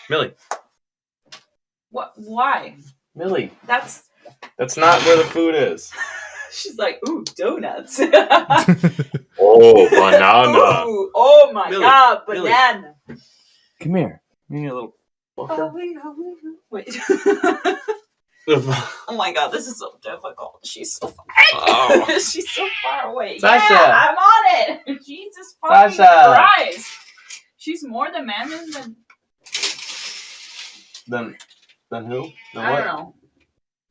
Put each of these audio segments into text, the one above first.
Millie. What? Why? Millie. That's not where the food is. She's like, ooh, donuts. Oh, banana. Ooh, oh my Millie, God, Millie. banana. Come here. You need a little. Wait. Oh my God, this is so difficult. She's so far. Oh. She's so far away. Sasha. Yeah, I'm on it. Jesus fucking Christ. She's more demanding than. Than who? I don't know.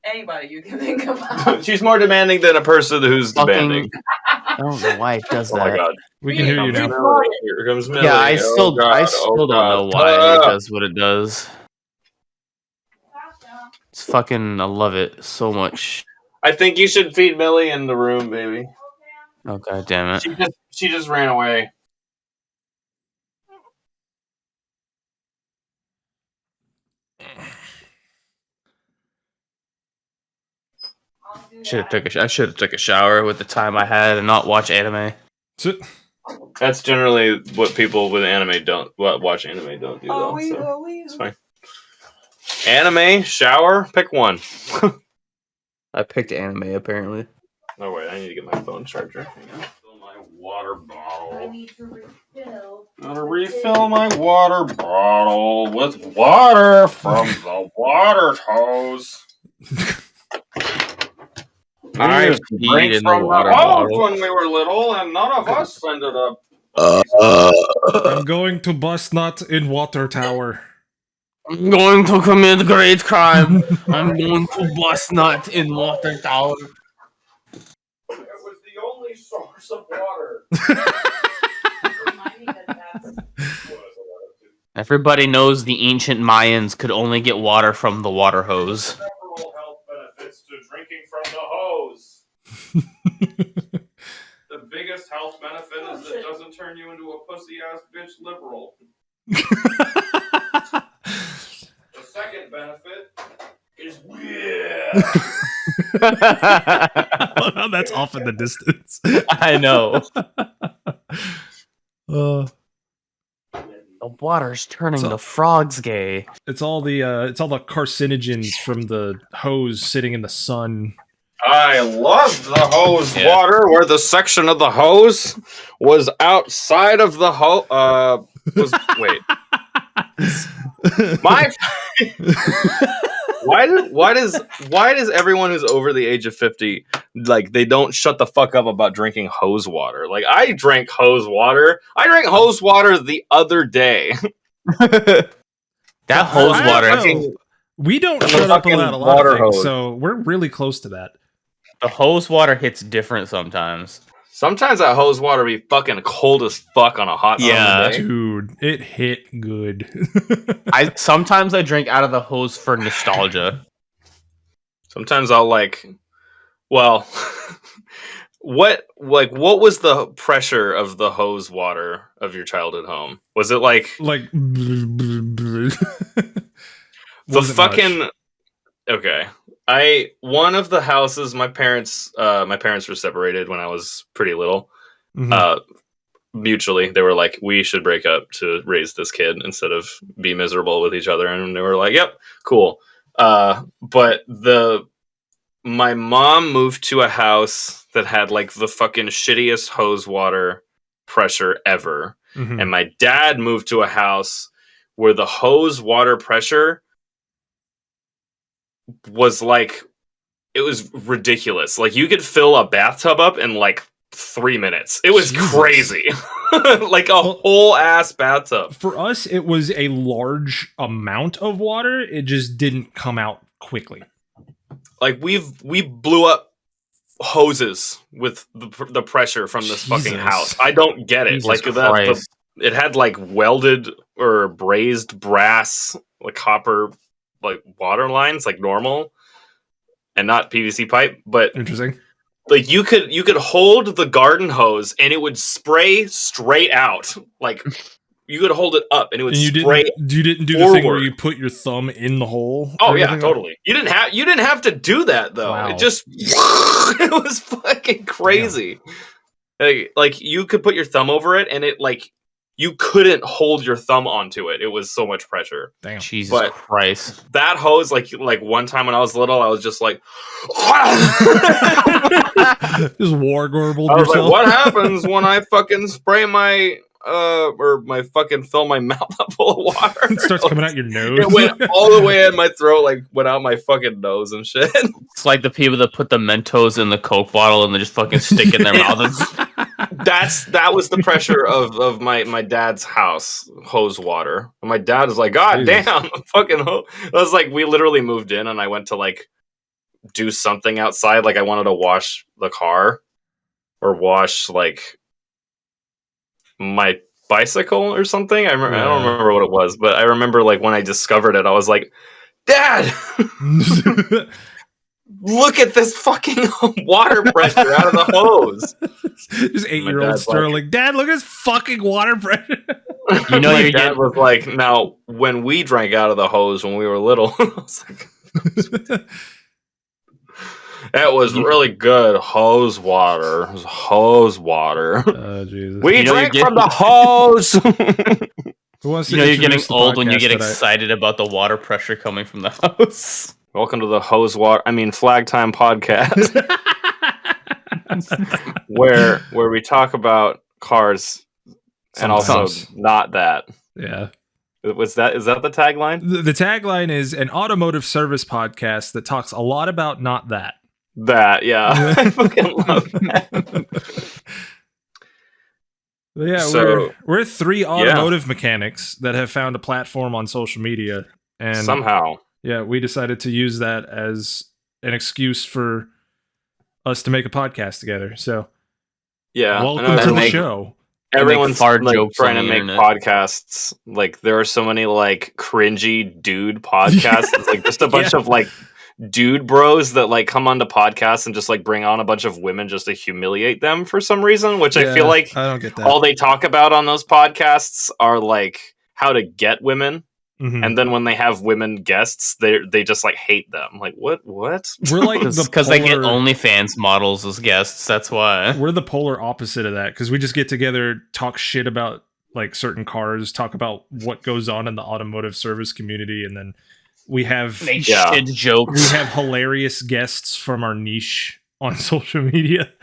Anybody you can think about. She's more demanding than a person who's demanding. I don't know why it does that. Oh my God. We can hear you now. Here comes Millie. Yeah, I still don't know why it does what it does. It's fucking, I love it so much. I think you should feed Millie in the room, baby. Oh God damn it! She just ran away. I should have took a shower with the time I had and not watch anime. That's generally what people with anime don't watch anime don't do. Though, so it's fine. Anime, shower, pick one. I picked anime apparently. Oh wait, I need to get my phone charger. Hang on. Fill my water bottle. I need to refill. Gotta refill my water bottle with water from the water hose. I drank from the hose when we were little, and none of us ended up. I'm going to bust nut in water tower. I'm going to commit great crime. I'm going to bust nut in water tower. It was the only source of water. Everybody knows the ancient Mayans could only get water from the water hose. Several health benefits to drinking from the hose. The biggest health benefit is it doesn't turn you into a pussy-ass bitch liberal. The second benefit is That's off in the distance. I know. The water's turning the frogs gay. It's all the carcinogens from the hose sitting in the sun. I loved the hose water where the section of the hose was outside of the hose. Wait. Why does everyone who's over the age of 50 like they don't shut the fuck up about drinking hose water? Like I drank hose water. I drank hose water the other day. That hose water. We don't shut up about a lot of things, so we're really close to that. The hose water hits different sometimes. Sometimes that hose water be fucking cold as fuck on a hot summer day. Dude, it hit good. Sometimes I drink out of the hose for nostalgia. Sometimes I'll what was the pressure of the hose water of your childhood home? Was it like the fucking much. Okay. One of the houses, my parents were separated when I was pretty little. Mm-hmm. Mutually, they were like, we should break up to raise this kid instead of be miserable with each other. And they were like, yep, cool. But my mom moved to a house that had like the fucking shittiest hose water pressure ever. Mm-hmm. And my dad moved to a house where the hose water pressure was like, it was ridiculous. Like you could fill a bathtub up in like 3 minutes. It was crazy. Like a whole ass bathtub. For us, it was a large amount of water. It just didn't come out quickly. Like we blew up hoses with the pressure from this fucking house. I don't get it. Jesus like it had like welded or brazed brass, like copper, like water lines, like normal, and not PVC pipe. But interesting. Like you could hold the garden hose and it would spray straight out. Like you could hold it up and it would spray. You didn't do the thing where you put your thumb in the hole. Oh yeah, totally. You didn't have to do that though. Wow. It just it was fucking crazy. Yeah. Like you could put your thumb over it and it like you couldn't hold your thumb onto it. It was so much pressure. Damn. Jesus Christ. That hose, like one time when I was little, I was just like, Just war garbled I was yourself. like, what happens when I fucking spray my or my fucking fill my mouth up full of water? It starts coming out your nose. It went all the way in my throat, like went out my fucking nose and shit. It's like the people that put the Mentos in the Coke bottle and they just fucking stick it in their mouth. That was the pressure of my dad's house hose water. And my dad was like, God Jesus. damn, fucking hose. It was like we literally moved in and I went to like do something outside. Like I wanted to wash the car or wash like my bicycle or something. I don't remember what it was, but I remember like when I discovered it, I was like, Dad, look at this fucking water pressure out of the hose. Just 8-year-old Sterling. Dad, look at this fucking water pressure. You know, your dad was like, now when we drank out of the hose when we were little, I was like, that was really good hose water. It was hose water. Oh, Jesus. We drank from the hose. Who wants to You know you're getting introduce the old when you podcast get that excited about the water pressure coming from the house. Welcome to the Flag Time podcast, where we talk about cars and also not that. Yeah. Is that the tagline? The tagline is an automotive service podcast that talks a lot about not that. That, yeah. I fucking love that. Yeah, So, we're 3 automotive mechanics that have found a platform on social media, and somehow, yeah, we decided to use that as an excuse for us to make a podcast together. So, yeah, welcome to the show. Everyone's fart like jokes trying to on the make internet. podcasts. Like there are so many like cringy dude podcasts. It's like just a bunch of like dude bros that like come onto podcasts and just like bring on a bunch of women just to humiliate them for some reason. Which I feel like I don't get that. all they talk about on those podcasts are like how to get women. Mhm. And then when they have women guests, they just like hate them. Like what? We're like Because they get OnlyFans models as guests. That's why. We're the polar opposite of that because we just get together, talk shit about like certain cars, talk about what goes on in the automotive service community, and then we have shit jokes. We have hilarious guests from our niche on social media.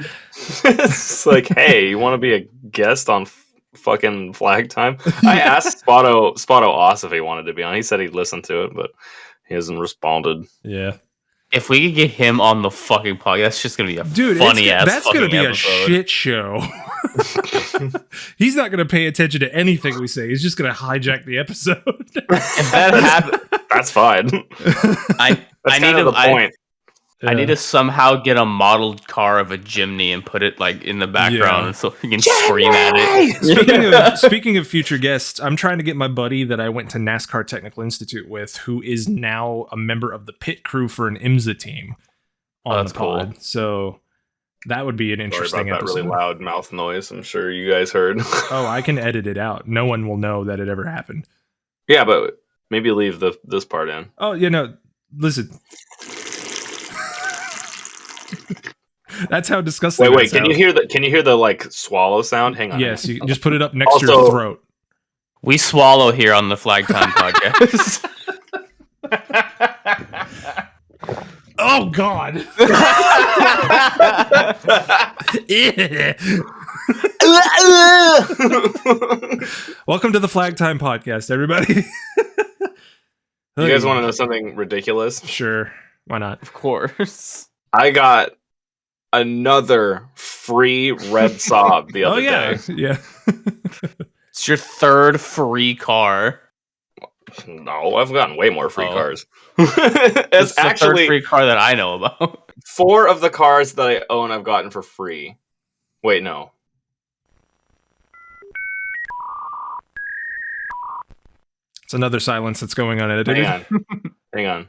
It's like, hey, you want to be a guest on fucking Flag Time? I asked Spotto Oss if he wanted to be on. He said he'd listen to it, but he hasn't responded. Yeah. If we could get him on the fucking podcast, that's just gonna be a funny ass. That's gonna be episode. a shit show. He's not gonna pay attention to anything we say. He's just gonna hijack the episode. If that happens, that's fine. I need the point. I need to somehow get a modeled car of a Jimny and put it like in the background so we can scream at it. Speaking of future guests, I'm trying to get my buddy that I went to NASCAR Technical Institute with, who is now a member of the pit crew for an IMSA team, on the pod. Cool. So that would be an interesting episode. That really loud mouth noise. I'm sure you guys heard. Oh, I can edit it out. No one will know that it ever happened. Yeah, but maybe leave this part in. Oh, listen. That's how disgusting. Wait, can you hear the like swallow sound? Hang on. Yes, you just put it up next to your throat. We swallow here on the Flag Time podcast. Oh God. Welcome to the Flag Time podcast, everybody. You guys want to know something ridiculous? Sure. Why not? Of course. I got another free red Saab the other day. Yeah. It's your third free car. No, I've gotten way more free cars. It's actually the third free car that I know about. 4 of the cars that I own I've gotten for free. Wait, no. It's another silence that's going on. Hang on.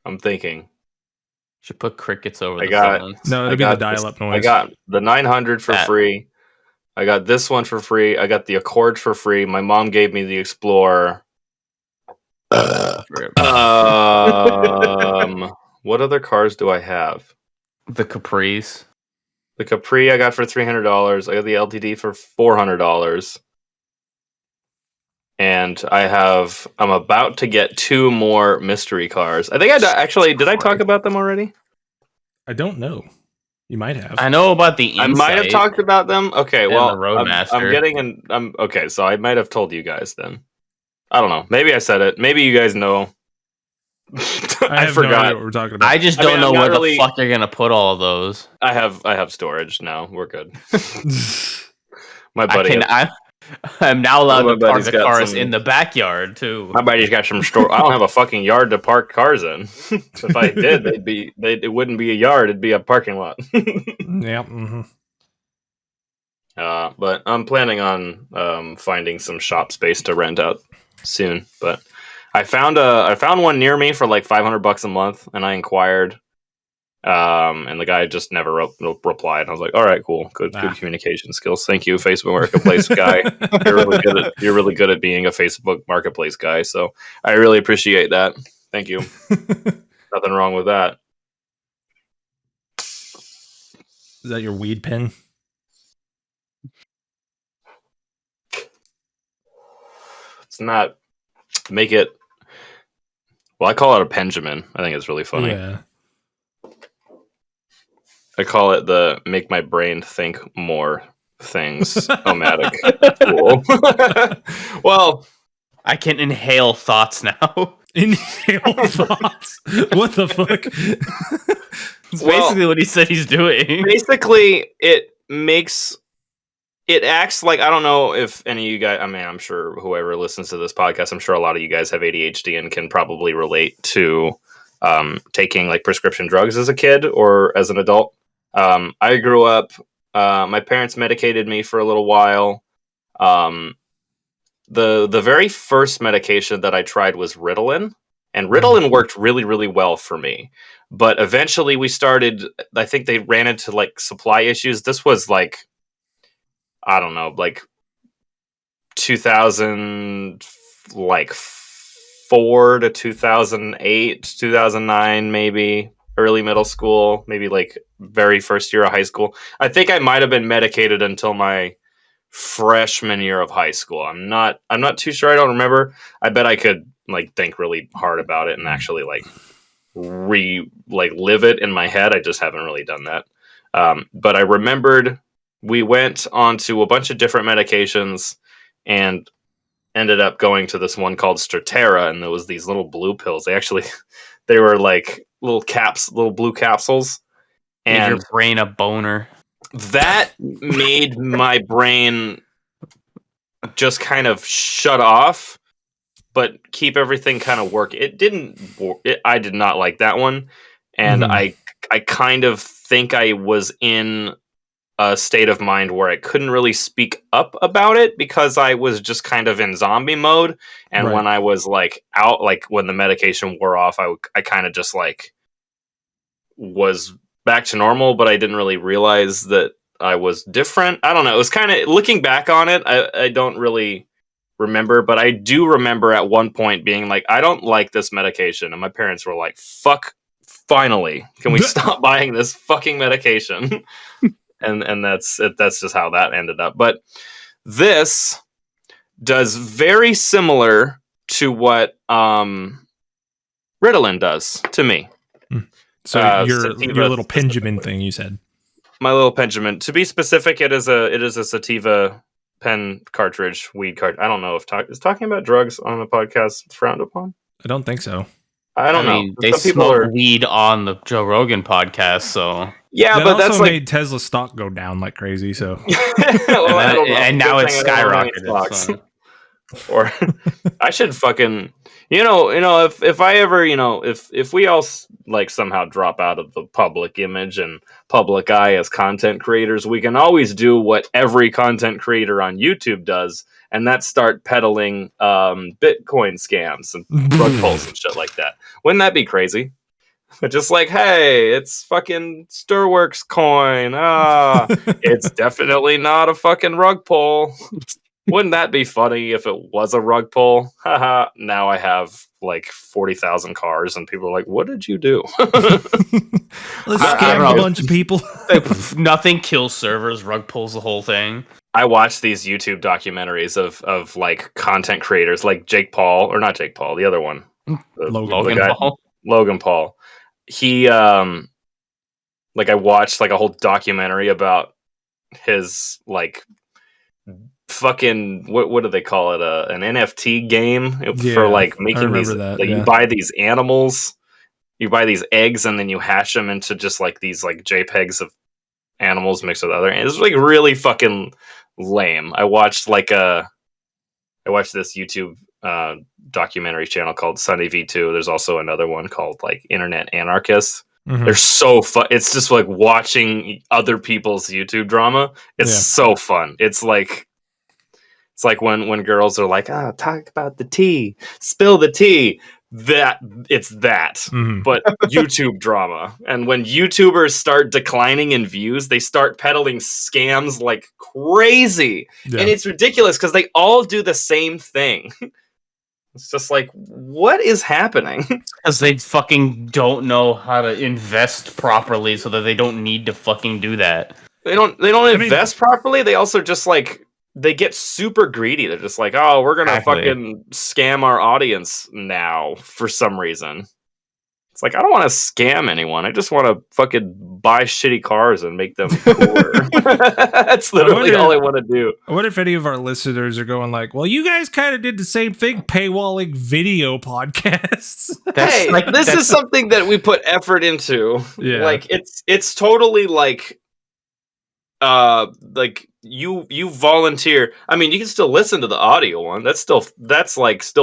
I'm thinking. Should put crickets over the silence. No, it'll be the dial-up noise. I got the 900 for free. I got this one for free. I got the Accord for free. My mom gave me the Explorer. What other cars do I have? The Capris. The Capri I got for $300. I got the LTD for $400. and I'm about to get 2 more mystery cars. I think did I talk about them already? I don't know. You might have. I know about the Insight. I might have talked about them. Okay, well, the Roadmaster. So I might have told you guys then. I don't know. Maybe I said it. Maybe you guys know. I forgot no idea what we're talking about. I just don't know where the fuck you're gonna put all of those. I have storage now. We're good. My buddy. I'm now allowed to park the cars in the backyard too. My buddy's got some store. I don't have a fucking yard to park cars in. If I did, it wouldn't be a yard. It'd be a parking lot. Yeah. Mm-hmm. But I'm planning on finding some shop space to rent out soon. But I found one near me for like $500 a month, and I inquired. And the guy just never replied. I was like, "All right, cool, good communication skills. Thank you, Facebook Marketplace guy. You're really good at being a Facebook Marketplace guy. So I really appreciate that. Thank you. Nothing wrong with that." Is that your weed pen? It's not. Make it. Well, I call it a Benjamin. I think it's really funny. Yeah. I call it the make my brain think more things omatic tool. Well, I can inhale thoughts now. Inhale thoughts? What the fuck? It's basically what he said he's doing. Basically, it acts like, I don't know if any of you guys, I mean, I'm sure whoever listens to this podcast, I'm sure a lot of you guys have ADHD and can probably relate to taking like prescription drugs as a kid or as an adult. I grew up, my parents medicated me for a little while. The very first medication that I tried was Ritalin, and Ritalin worked really, really well for me. But eventually we started, I think they ran into like supply issues. This was like, I don't know, like 2004 to 2008, 2009, maybe early middle school, maybe like very first year of high school. I think I might have been medicated until my freshman year of high school. I'm not too sure. I don't remember. I bet I could like think really hard about it and actually like live it in my head. I just haven't really done that. But I remembered we went on to a bunch of different medications and ended up going to this one called Strattera, and there was these little blue pills. They were like little blue capsules. And your brain a boner. That made my brain just kind of shut off, but keep everything kind of work. It didn't. I did not like that one, and I kind of think I was in a state of mind where I couldn't really speak up about it because I was just kind of in zombie mode. And when I was like out, like when the medication wore off, I kind of just like was back to normal, but I didn't really realize that I was different. I don't know. It was kind of, looking back on it, I don't really remember, but I do remember at one point being like, I don't like this medication. And my parents were like, fuck, finally, can we stop buying this fucking medication? And that's just how that ended up. But this does very similar to what Ritalin does to me. So your little Benjamin thing you said. My little Benjamin. To be specific, it is a sativa pen cartridge, weed cart. I don't know if is talking about drugs on the podcast frowned upon. I don't think so. I mean, they smoke weed on the Joe Rogan podcast, so yeah, that but also that's made Tesla stock go down like crazy. So and now it's skyrocketed. So. Or I should fucking if I ever if we all like somehow drop out of the public image and public eye as content creators, we can always do what every content creator on YouTube does, and that's start peddling Bitcoin scams and drug pulls and shit like that. Wouldn't that be crazy? Just like, hey, it's fucking Stirworks coin. It's definitely not a fucking rug pull. Wouldn't that be funny if it was a rug pull? Haha. Now I have like 40,000 cars, and people are like, "What did you do?" Let's scam a bunch of people. Nothing kills servers. Rug pulls the whole thing. I watched these YouTube documentaries of like content creators, like Jake Paul, or not Jake Paul, the other one, Logan Paul. Logan Paul. He like I watched like a whole documentary about his like fucking what do they call it, an NFT game for like making these you buy these animals, you buy these eggs, and then you hash them into just like these like JPEGs of animals mixed with other, and it's like really fucking lame. I watched this YouTube documentary channel called Sunday V2. There's also another one called like Internet Anarchist. They're so fun. It's just like watching other people's YouTube drama. It's so fun. It's like when girls are like, talk about the tea, spill the tea. But YouTube drama. And when YouTubers start declining in views, they start peddling scams like crazy. And it's ridiculous because they all do the same thing. It's just like, what is happening? Because they fucking don't know how to invest properly, so that they don't need to fucking do that. They don't invest properly. They also just like, they get super greedy. They're just like, oh, we're gonna fucking scam our audience now for some reason. It's like, I don't want to scam anyone. I just want to fucking buy shitty cars and make them cooler. That's literally all I want to do. I wonder if any of our listeners are going like, well, you guys kind of did the same thing, paywalling video podcasts. This is something that we put effort into. Yeah. Like it's totally like you volunteer. I mean, you can still listen to the audio one. That's still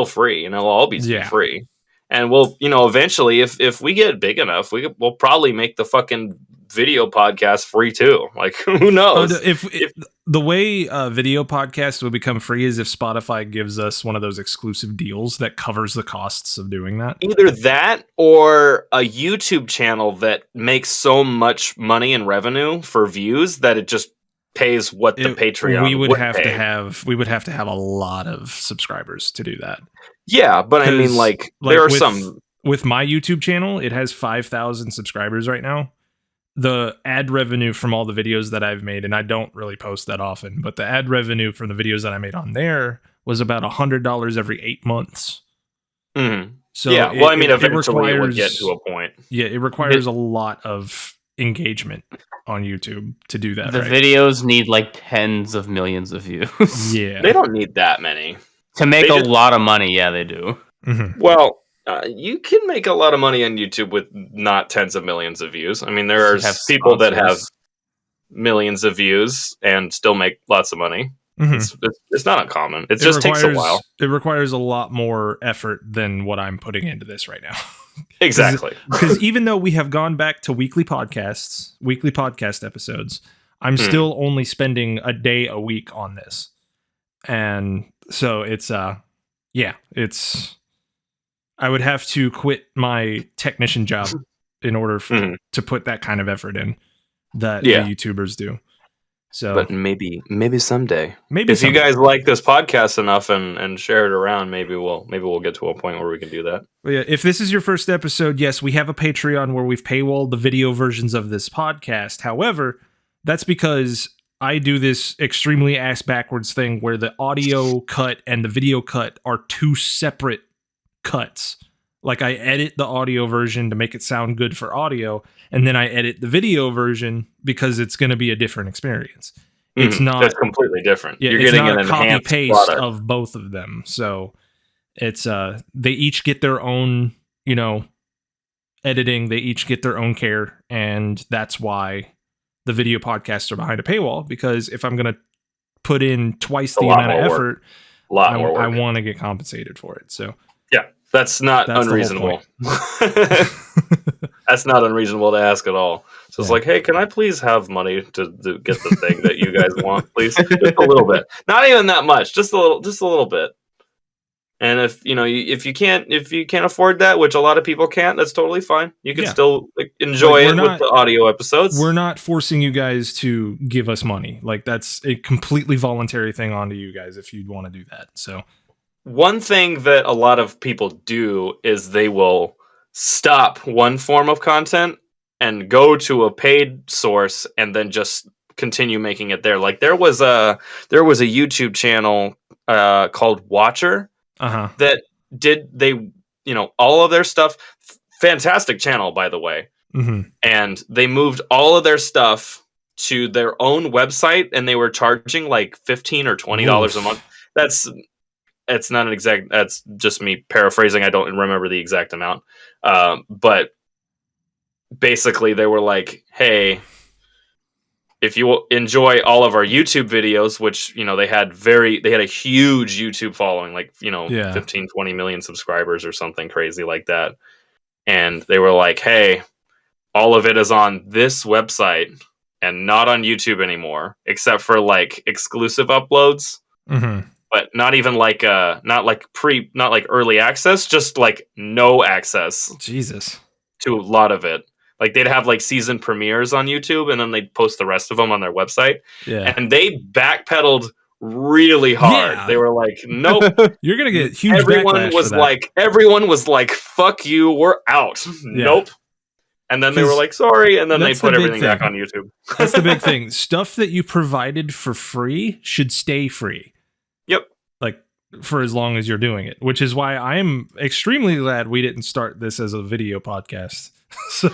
free, and it'll all be free. And we'll, eventually, if we get big enough, we'll probably make the fucking video podcast free too. Like, who knows? If the way video podcasts will become free is if Spotify gives us one of those exclusive deals that covers the costs of doing that. Either that or a YouTube channel that makes so much money in revenue for views that it just pays what the Patreon we would have pay. we would have to have a lot of subscribers to do that. Yeah, but I mean, like there are some with my YouTube channel, it has 5,000 subscribers right now. The ad revenue from all the videos that I've made, and I don't really post that often, but the ad revenue from the videos that I made on there was about $100 every 8 months. Mm-hmm. So yeah, well, eventually it would get to a point. Yeah, it requires a lot of engagement on YouTube to do that. The videos need like tens of millions of views. Yeah, they don't need that many to make a lot of money. Yeah, they do. Mm-hmm. Well, you can make a lot of money on YouTube with not tens of millions of views. I mean, there are people that have millions of views and still make lots of money. Mm-hmm. It's not uncommon. It just takes a while. It requires a lot more effort than what I'm putting into this right now. Exactly. Because even though we have gone back to weekly podcast episodes, I'm still only spending a day a week on this. And so it's I would have to quit my technician job in order to put that kind of effort in that the YouTubers do. So, but maybe someday. If you guys like this podcast enough and share it around, maybe we'll get to a point where we can do that. But yeah, if this is your first episode, yes, we have a Patreon where we've paywalled the video versions of this podcast. However, that's because I do this extremely ass backwards thing where the audio cut and the video cut are two separate cuts. Like I edit the audio version to make it sound good for audio, and then I edit the video version because it's going to be a different experience. It's not. That's completely different. Yeah, you're getting an copy paste of both of them. So it's they each get their own, editing. They each get their own care, and that's why the video podcasts are behind a paywall. Because if I'm going to put in twice the amount of effort, I want to get compensated for it. So yeah. That's unreasonable. That's not unreasonable to ask at all. So it's like, hey, can I please have money to get the thing that you guys want, please? Just a little bit. Not even that much. Just a little bit. And if you can't afford that, which a lot of people can't, that's totally fine. You can still enjoy it with the audio episodes. We're not forcing you guys to give us money. Like, that's a completely voluntary thing onto you guys if you'd want to do that. So one thing that a lot of people do is they will stop one form of content and go to a paid source and then just continue making it there. Like there was a YouTube channel called Watcher that did all of their stuff. Fantastic channel, by the way. And they moved all of their stuff to their own website, and they were charging like $15 or $20 a month. It's not an exact. That's just me paraphrasing. I don't remember the exact amount. But basically, they were like, "Hey, if you enjoy all of our YouTube videos, which they had a huge YouTube following, like 15, 20 million subscribers or something crazy like that." And they were like, "Hey, all of it is on this website and not on YouTube anymore, except for like exclusive uploads." But not even like not like early access, just like no access. Jesus. To a lot of it. Like they'd have like season premieres on YouTube and then they'd post the rest of them on their website. Yeah. And they backpedaled really hard. Yeah. They were like, "Nope." You're going to get huge everyone was like, "Fuck you, we're out." Yeah. Nope. And then they were like, "Sorry," and then they put everything back on YouTube. That's the big thing. Stuff that you provided for free should stay free. Yep. Like for as long as you're doing it, which is why I am extremely glad we didn't start this as a video podcast. So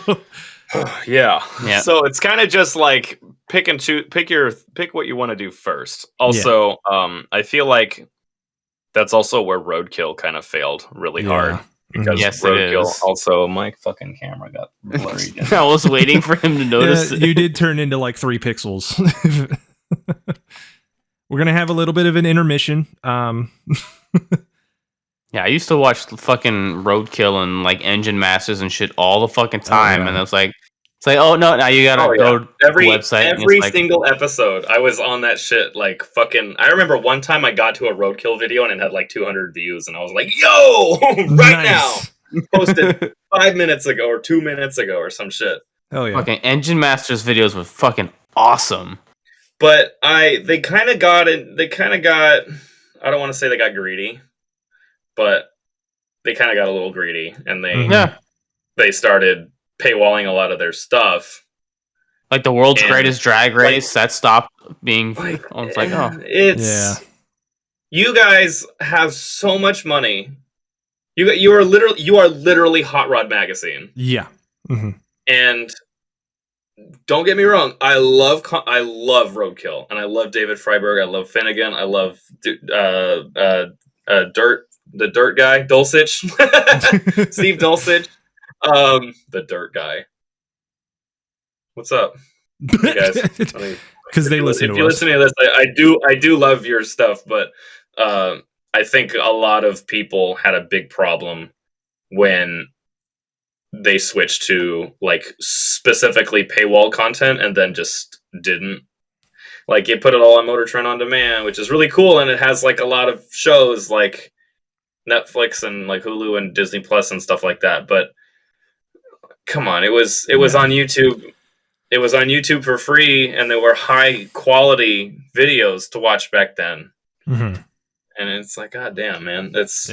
yeah. So it's kind of just like pick what you want to do first. Also, I feel like that's also where Roadkill kind of failed really hard. Because Roadkill also, my fucking camera got blurry. I was waiting for him to notice it. You did turn into like 3 pixels. We're going to have a little bit of an intermission. Yeah, I used to watch fucking Roadkill and like Engine Masters and shit all the fucking time. And it's like, oh no, now you gotta go to the website. Every single episode, I was on that shit. Like fucking, I remember one time I got to a Roadkill video and it had like 200 views, and I was like, "Yo, right now!" Posted 5 minutes ago or 2 minutes ago or some shit. Oh yeah, fucking Engine Masters videos were fucking awesome. But they kind of got. I don't want to say they got greedy, but they kind of got a little greedy, and they started paywalling a lot of their stuff, like the world's greatest drag race. That stopped being. You guys have so much money. You are literally Hot Rod Magazine. Yeah, and don't get me wrong, I love Roadkill, and I love David Freiberg. I love Finnegan. I love the dirt guy, Dulcich, Steve Dulcich, the dirt guy. What's up, you guys? Because they listen to us. If you listen to this, I do love your stuff, but I think a lot of people had a big problem when they switched to like specifically paywall content, and then just didn't. Like, you put it all on Motor Trend On Demand, which is really cool, and it has like a lot of shows like Netflix and like Hulu and Disney Plus and stuff like that. But come on, it was on YouTube. It was on YouTube for free, and there were high quality videos to watch back then. And it's like, God damn, man, that's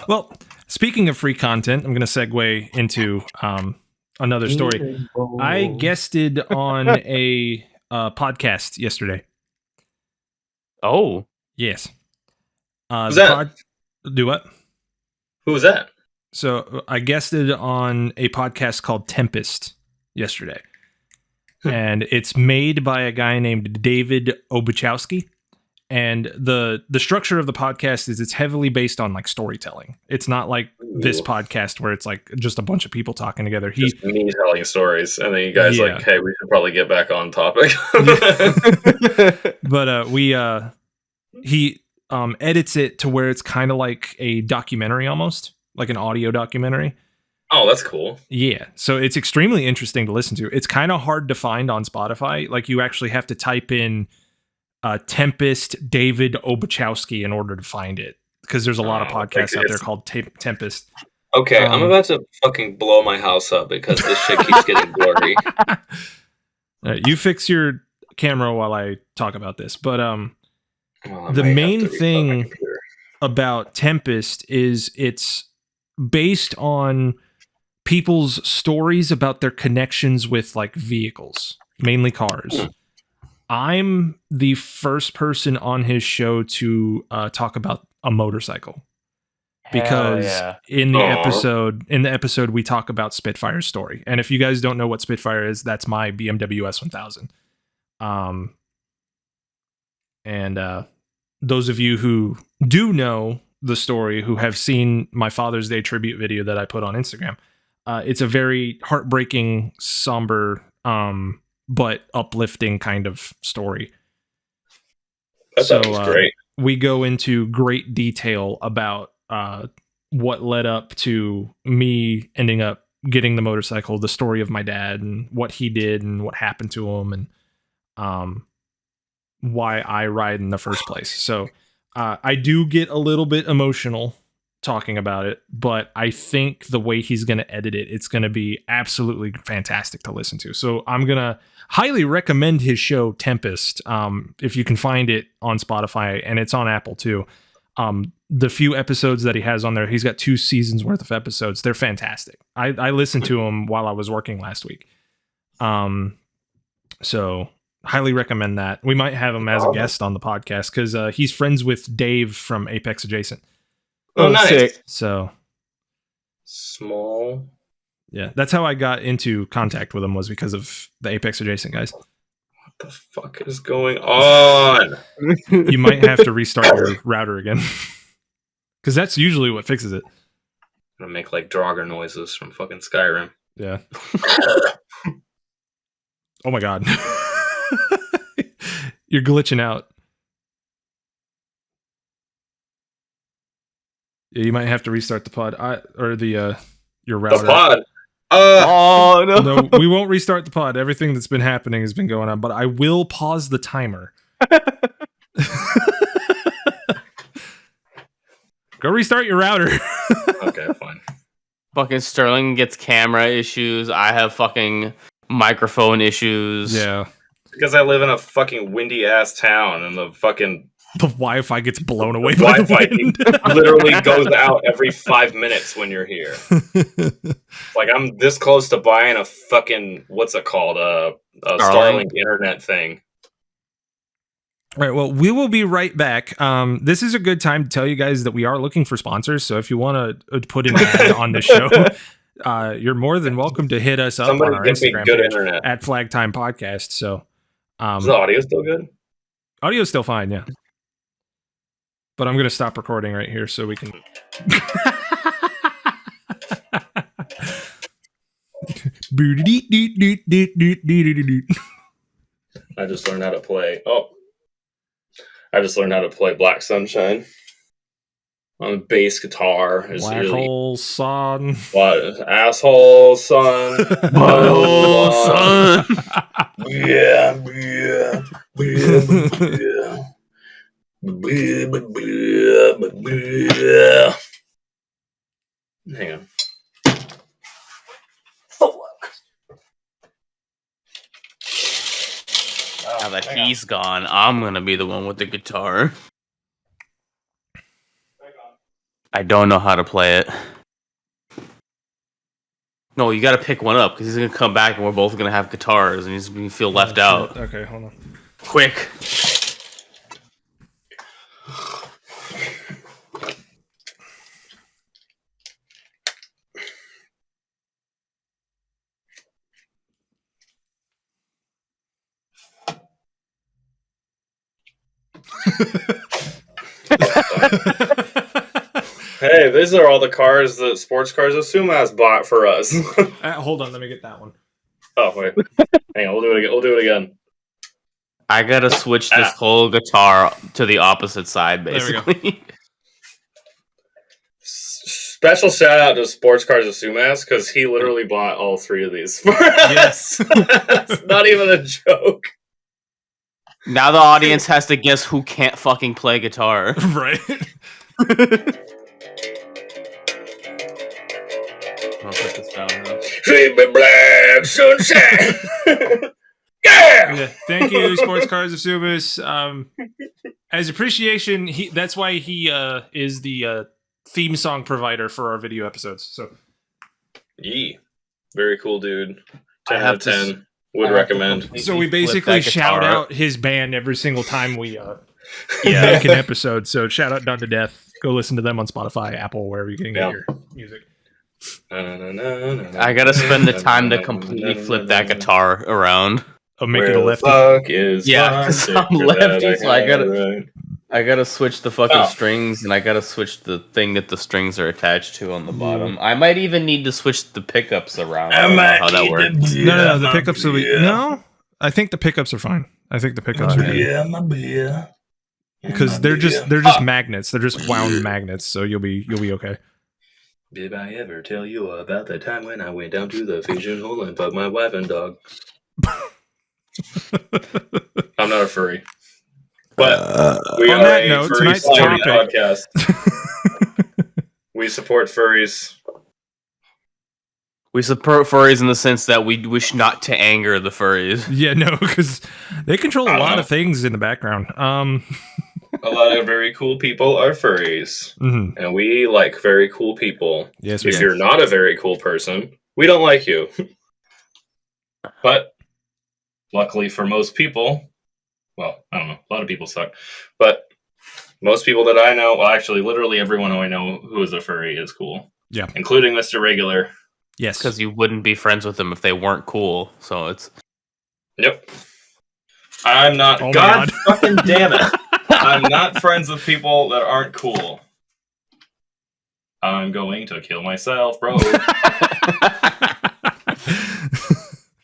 Well, speaking of free content, I'm going to segue into another story. I guested on a podcast yesterday. Oh, yes. Who's that? Do what? Who was that? So I guested on a podcast called Tempest yesterday. And it's made by a guy named David Obuchowski. And the structure of the podcast is it's heavily based on like storytelling. It's not like this podcast where it's like just a bunch of people talking together. Just me telling stories, and then you guys like, "Hey, we should probably get back on topic." But he edits it to where it's kind of like a documentary, almost like an audio documentary. Oh, that's cool. Yeah, so it's extremely interesting to listen to. It's kind of hard to find on Spotify. Like, you actually have to type in Tempest David Obuchowski in order to find it. because there's a lot of podcasts out there called Tempest. Okay, I'm about to fucking blow my house up because this shit keeps getting blurry. You fix your camera while I talk about this, but the main thing about Tempest is it's based on people's stories about their connections with like vehicles, mainly cars. I'm the first person on his show to talk about a motorcycle. Because in the episode we talk about Spitfire's story, and if you guys don't know what Spitfire is, that's my BMW S1000. And those of you who do know the story, who have seen my Father's Day tribute video that I put on Instagram, it's a very heartbreaking, somber, but uplifting kind of story. That was great. We go into great detail about what led up to me ending up getting the motorcycle, the story of my dad and what he did and what happened to him, and why I ride in the first place. So I do get a little bit emotional talking about it, but I think the way he's going to edit it, it's going to be absolutely fantastic to listen to. So I'm going to highly recommend his show Tempest, if you can find it on Spotify, and it's on Apple too. The few episodes that he has on there, he's got 2 seasons worth of episodes. They're fantastic. I listened to them while I was working last week. So highly recommend that. We might have him as a guest on the podcast because he's friends with Dave from Apex Adjacent. Oh, nice. Sick. So small. Yeah, that's how I got into contact with him, was because of the Apex Adjacent guys. What the fuck is going on? You might have to restart your router again. Because that's usually what fixes it. I'm gonna make like Draugr noises from fucking Skyrim. Yeah. Oh my god. You're glitching out. Yeah, you might have to restart the pod. Your router. The pod. Oh no. No, we won't restart the pod. Everything that's been happening has been going on, but I will pause the timer. Go restart your router. Okay, fine. Fucking Sterling gets camera issues. I have fucking microphone issues. Yeah. Because I live in a fucking windy ass town and the Wi-Fi gets blown away by the wind. Literally goes out every 5 minutes when you're here. Like, I'm this close to buying a fucking, what's it called? A Starlink internet thing. All right, well, we will be right back. This is a good time to tell you guys that we are looking for sponsors. So if you want to put an ad on the show, you're more than welcome to hit us up on our Instagram page at Flag Time Podcast. So, is the audio still good? Audio's still fine, yeah. But I'm going to stop recording right here so we can... I just learned how to play... I just learned how to play Black Sunshine on bass guitar. Black hole son. What? Asshole son. Butthole son. Yeah. Hang on. Now that he's gone, I'm gonna be the one with the guitar. I don't know how to play it. No, you gotta pick one up because he's gonna come back and we're both gonna have guitars and he's gonna feel left out. Okay, hold on. Quick. Hey, these are all the cars that Sports Cars of Sumas bought for us. Hold on, let me get that one. Oh, wait. Hang on, we'll do it again. I gotta switch this whole guitar to the opposite side, basically. There we go. Special shout out to Sports Cars of Sumas because he literally bought all 3 of these for us. It's not even a joke. Now the audience has to guess who can't fucking play guitar. Right. I'll put this down now. Sleeping black sunshine. Yeah. Thank you, Sports Cars of Sumas. As appreciation, that's why he is the theme song provider for our video episodes. So, very cool, dude. 10 out of 10. Would recommend. So we basically shout out his band every single time we make an episode. So shout out Done to Death. Go listen to them on Spotify, Apple, wherever you can get your music. I gotta spend the time to completely flip that guitar around. Oh, make it a lefty. Yeah, because I'm lefty, so I gotta switch the fucking strings, and I gotta switch the thing that the strings are attached to on the bottom. I might even need to switch the pickups around. I don't know how that works. No, the pickups will be... No, I think the pickups are fine. I think the pickups are good. Because they're just magnets. They're just wound magnets, so you'll be okay. Did I ever tell you about the time when I went down to the fishing hole and fucked my wife and dog? I'm not a furry. But we on are that a note, furry tonight's topic podcast. We support furries. We support furries in the sense that we wish not to anger the furries. Yeah, no, because they control a lot of things in the background. A lot of very cool people are furries. Mm-hmm. And we like very cool people. Yes, if you're not a very cool person, we don't like you. But luckily for most people, well, I don't know, a lot of people suck. But most people that I know, well, actually, literally everyone who I know who is a furry is cool. Yeah. Including Mr. Regular. Yes. Because you wouldn't be friends with them if they weren't cool. So it's... Yep. I'm not... Oh God fucking damn it. I'm not friends with people that aren't cool. I'm going to kill myself, bro.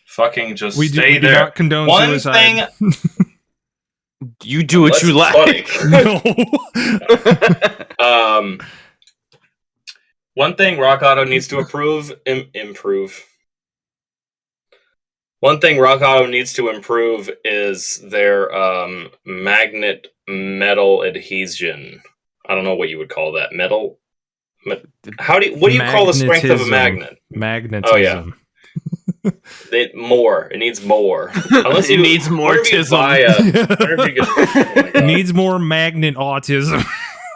Fucking just stay there. We do not condone suicide. Thing... You do what you like. No. One thing Rock Auto needs to improve. One thing Rock Auto needs to improve is their magnet metal adhesion. I don't know what you would call that. Metal. What do you call the strength of a magnet? Magnetism. Oh yeah. It needs more. Unless it needs more tism. It needs more magnet autism.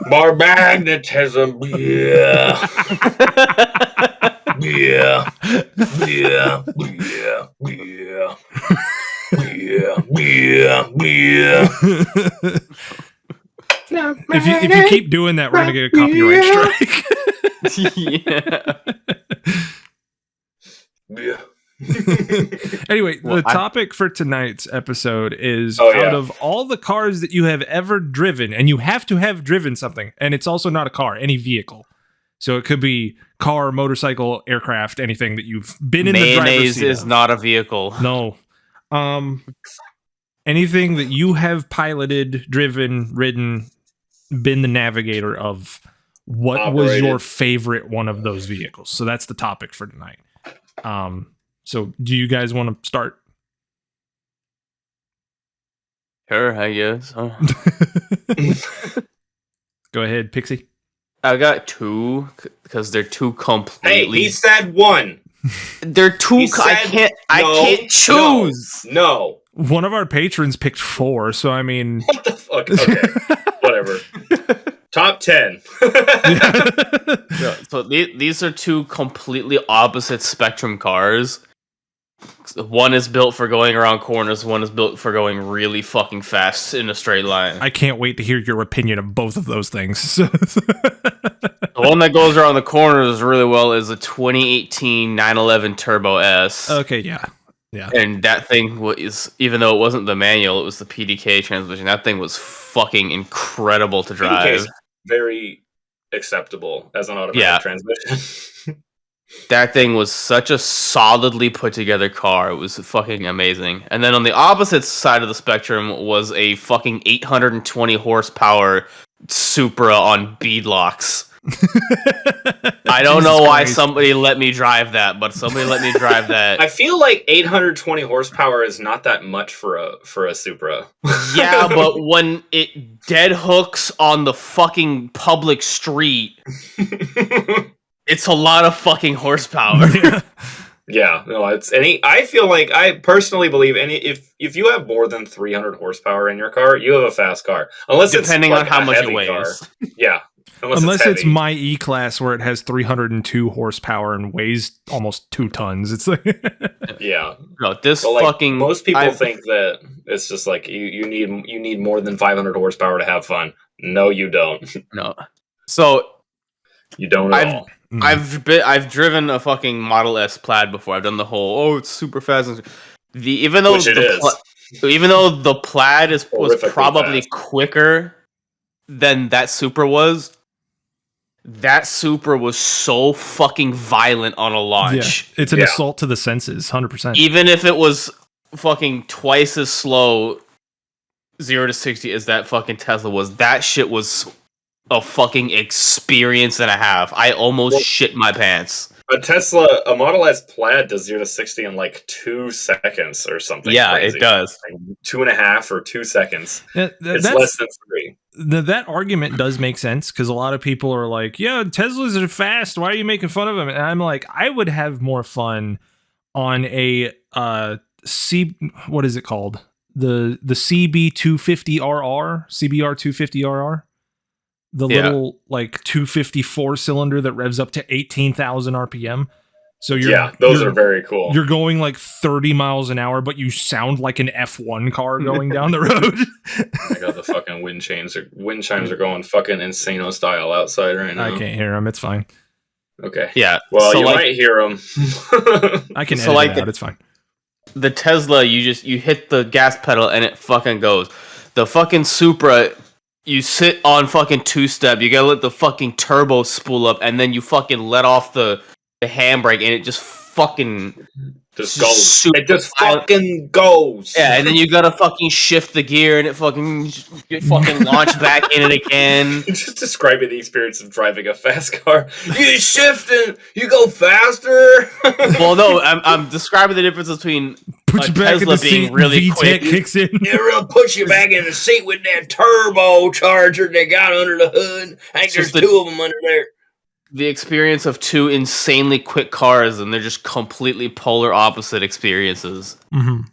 More magnetism. Yeah. Yeah. Yeah. Yeah. Yeah. Yeah. Yeah. If you keep doing that, we're gonna get a copyright strike. Yeah. Anyway, the topic for tonight's episode is out of all the cars that you have ever driven, and you have to have driven something, and it's also not a car, any vehicle. So it could be car, motorcycle, aircraft, anything that you've been in the driver's seat. Mayonnaise is not a vehicle. No. Anything that you have piloted, driven, ridden, been the navigator of. What was your favorite one of those vehicles? So that's the topic for tonight. So do you guys want to start? Sure, I guess. Go ahead, Pixie. I got two because they're two completely. Hey, he said one. They're two. I can't choose. No. One of our patrons picked 4, so I mean. What the fuck? Okay, whatever. Top 10. So these are two completely opposite spectrum cars. One is built for going around corners, one is built for going really fucking fast in a straight line. I can't wait to hear your opinion of both of those things. The one that goes around the corners really well is a 2018 911 Turbo S. Okay, yeah. And that thing was, even though it wasn't the manual, it was the PDK transmission. That thing was fucking incredible to drive. PDK is very acceptable as an automatic transmission. That thing was such a solidly put together car. It was fucking amazing. And then on the opposite side of the spectrum was a fucking 820 horsepower Supra on beadlocks. I don't know why somebody let me drive that, but somebody let me drive that. I feel like 820 horsepower is not that much for a Supra. Yeah, but when it dead hooks on the fucking public street, it's a lot of fucking horsepower. Yeah, no, I feel like I personally believe if you have more than 300 horsepower in your car, you have a fast car. Unless depending it's like on how much it weighs. Car. Yeah. Unless it's my E-Class where it has 302 horsepower and weighs almost 2 tons. It's like yeah. No, this fucking most people think that it's just like you need more than 500 horsepower to have fun. No, you don't. No. So you don't at all. I've driven a fucking Model S Plaid before. I've done the whole it's super fast. Even though the Plaid was probably quicker than that Supra was. That Supra was so fucking violent on a launch. Yeah, it's an assault to the senses, 100%. Even if it was fucking twice as slow 0 to 60 as that fucking Tesla was, that shit was a fucking experience and a half. I almost shit my pants. A Model S Plaid does 0 to 60 in like 2 seconds or something. Yeah, crazy. It does. Like 2.5 or 2 seconds. It's less than 3. That argument does make sense because a lot of people are like, yeah, Teslas are fast. Why are you making fun of them? And I'm like, I would have more fun on a what is it called? The CB250RR, CBR250RR. The little like 254 cylinder that revs up to 18,000 RPM. So those are very cool. You're going like 30 miles an hour, but you sound like an F1 car going down the road. I got the fucking wind chimes are going fucking insano style outside right now. I can't hear them. It's fine. Okay. Yeah. Well, so you might hear them. I can edit it out. It's fine. The Tesla, you hit the gas pedal and it fucking goes. The fucking Supra, you sit on fucking 2-step. You gotta let the fucking turbo spool up, and then you fucking let off the handbrake, and it just fucking goes. It just fucking goes. Yeah, and then you gotta fucking shift the gear, and it fucking launch back in it again. Just describing the experience of driving a fast car. You shift and you go faster. Well, no, I'm describing the difference between put you back Tesla in the seat, being really quick. Kicks in. It really puts you back in the seat with that turbocharger they got under the hood. I think there's 2 of them under there. The experience of 2 insanely quick cars, and they're just completely polar opposite experiences. Mm-hmm.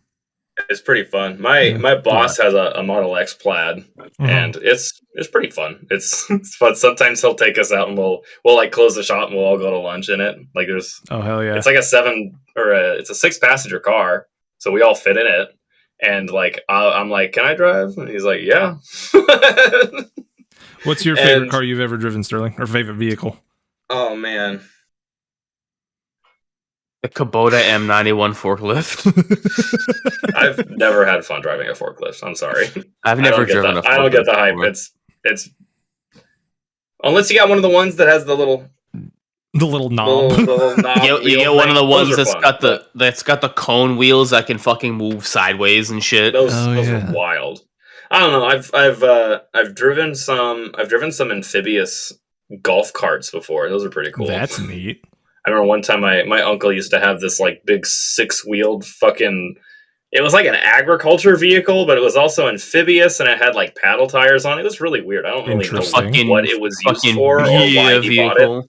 It's pretty fun. My boss has a Model X Plaid, and it's pretty fun. It's fun. Sometimes he'll take us out and we'll like close the shop and we'll all go to lunch in it. Like there's hell yeah, it's like it's a 6-passenger car, so we all fit in it. And like I'm like, can I drive? And he's like, yeah. What's your favorite car you've ever driven, Sterling, or favorite vehicle? Oh man, the Kubota M91 forklift. I've never had fun driving a forklift. I'm sorry. I've never driven a forklift. I don't get the hype. It's unless you got one of the ones that has the little knob. Little knob you get one of the ones that's got the cone wheels that can fucking move sideways and shit. Those are wild. I don't know. I've driven some amphibious golf carts before. Those are pretty cool. That's neat. I remember one time my uncle used to have this like big 6-wheeled fucking. It was like an agriculture vehicle, but it was also amphibious and it had like paddle tires on it. It was really weird. I don't really know what it was used for or why he bought it.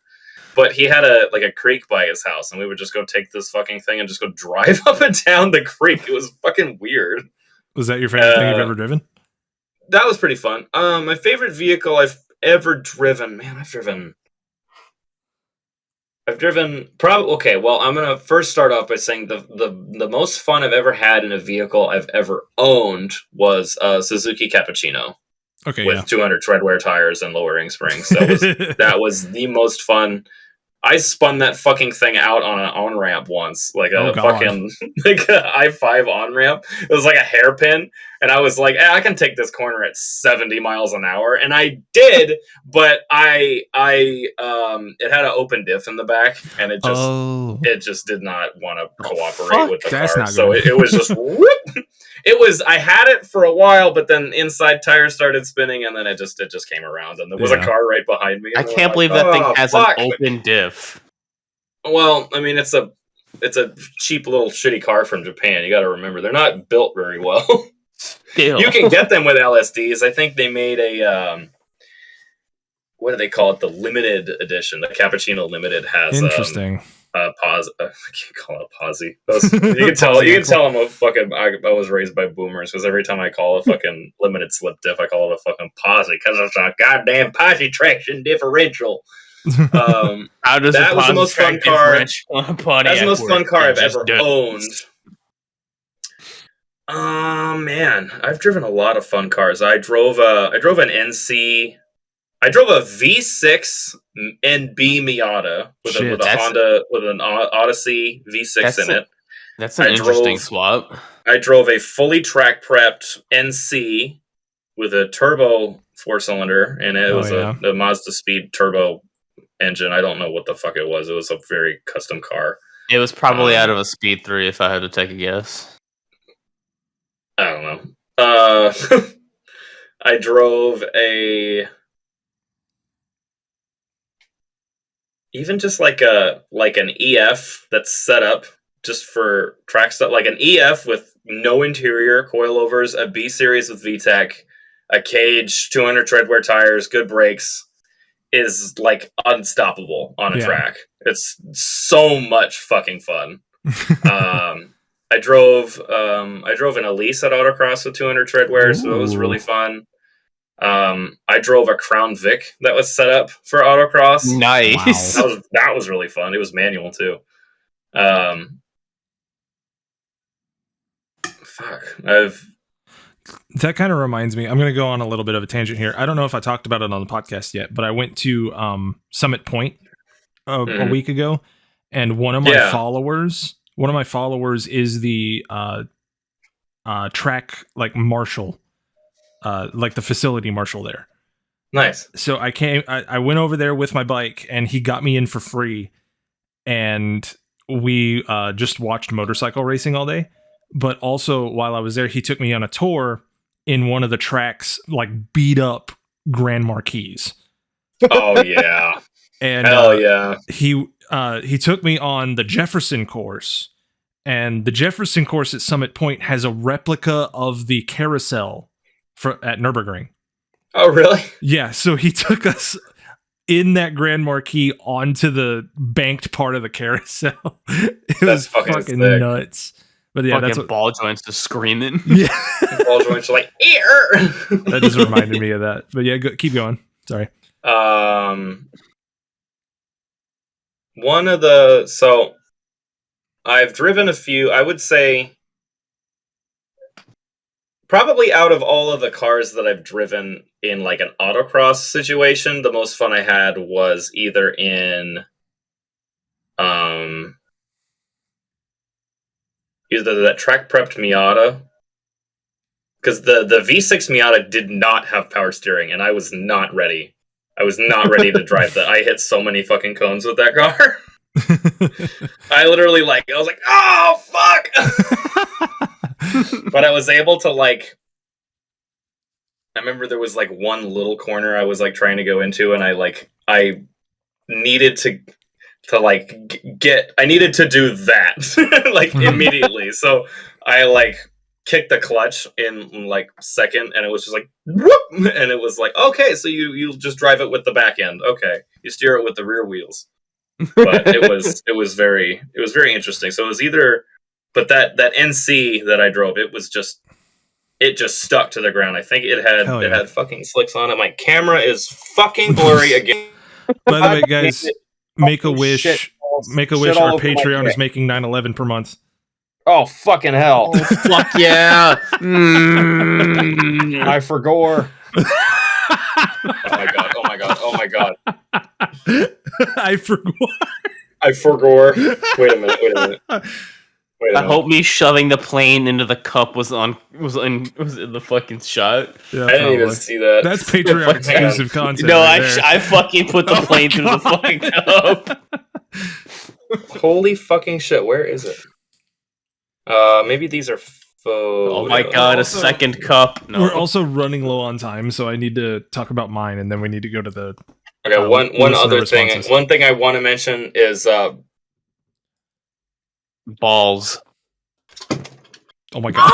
But he had a creek by his house, and we would just go take this fucking thing and just go drive up and down the creek. It was fucking weird. Was that your favorite thing you've ever driven? That was pretty fun. My favorite vehicle I've ever driven, man, I've driven probably. Okay, well, I'm gonna first start off by saying the most fun I've ever had in a vehicle I've ever owned was a Suzuki Cappuccino. Okay, with 200 treadwear tires and lowering springs. That was the most fun. I spun that fucking thing out on an on-ramp once, like a fucking like a I-5 on-ramp. It was like a hairpin, And I was like, I can take this corner at 70 miles an hour. And I did, but it had an open diff in the back, and it just did not want to cooperate with the car. So it was just whoop. I had it for a while, but then inside tires started spinning, and then it just came around, and there was a car right behind me. I can't believe that thing has an open diff. Well, I mean, it's a cheap little shitty car from Japan. You got to remember, they're not built very well. Still. You can get them with LSDs. I think they made a what do they call it? The limited edition. The Cappuccino Limited has interesting. Pause. I can't call it a posse. You can tell. You can tell I'm a fucking. I was raised by boomers because every time I call a fucking limited slip diff, I call it a fucking posse because it's a goddamn posse traction differential. That was the most fun car. That's the most fun car I've ever owned. Man, I've driven a lot of fun cars. I drove an NC. I drove a V6 NB Miata with a Honda with an Odyssey V6 in it. That's an interesting swap. I drove a fully track prepped NC with a turbo 4-cylinder, and it was a Mazda Speed turbo engine. I don't know what the fuck it was. It was a very custom car. It was probably out of a Speed 3 if I had to take a guess. I don't know. I drove even just like an EF that's set up just for track stuff, like an EF with no interior, coilovers, a B series with VTEC, a cage, 200 treadwear tires, good brakes, is like unstoppable on a track. It's so much fucking fun. I drove an Elise at Autocross with 200 treadwear, so it was really fun. I drove a Crown Vic that was set up for Autocross. Nice. Wow. That was really fun. It was manual too. That kind of reminds me. I'm going to go on a little bit of a tangent here. I don't know if I talked about it on the podcast yet, but I went to Summit Point a week ago, and one of my followers is the track marshal. Like the facility marshal there. Nice. So I went over there with my bike, and he got me in for free, and we just watched motorcycle racing all day. But also while I was there, he took me on a tour in one of the tracks, beat up Grand Marquis. Oh yeah. And hell yeah. He took me on the Jefferson course, and the Jefferson course at Summit Point has a replica of the carousel at Nürburgring. Oh, really? Yeah, so he took us in that Grand Marquis onto the banked part of the carousel. It was fucking nuts. But yeah, that's what ball joints just screaming. Yeah, ball joints are like, ear. That just reminded me of that. But yeah, keep going. Sorry. So I've driven a few. I would say probably out of all of the cars that I've driven in an autocross situation, the most fun I had was either in either that track prepped Miata, because the V6 Miata did not have power steering, and I was not ready. I was not ready to drive that. I hit so many fucking cones with that car. I literally I was like, oh fuck! But I was able to I remember there was one little corner I was trying to go into, and I needed to I needed to do that immediately. So I kicked the clutch in second, and it was just whoop, and it was okay, so you just drive it with the back end. Okay, you steer it with the rear wheels. But it was very interesting. So it was either, but that NC that I drove, it just stuck to the ground. I think it had fucking slicks on it. My camera is fucking blurry again. By the way, guys, make a wish. Make a wish. Our Patreon is making $9.11 per month. Oh fucking hell! Oh, fuck yeah! I forgot. Oh my god! Oh my god! Oh my god! I forgot. I forgot. Wait a minute. I hope me shoving the plane into the cup was in the fucking shot. Yeah, I didn't even see that. That's Patreon exclusive content. No, I fucking put the plane through the fucking cup. Holy fucking shit! Where is it? Maybe these are. Oh my god! A second cup. No. We're also running low on time, so I need to talk about mine, and then we need to go to the. Okay, one other thing. One thing I want to mention is balls. Oh my god,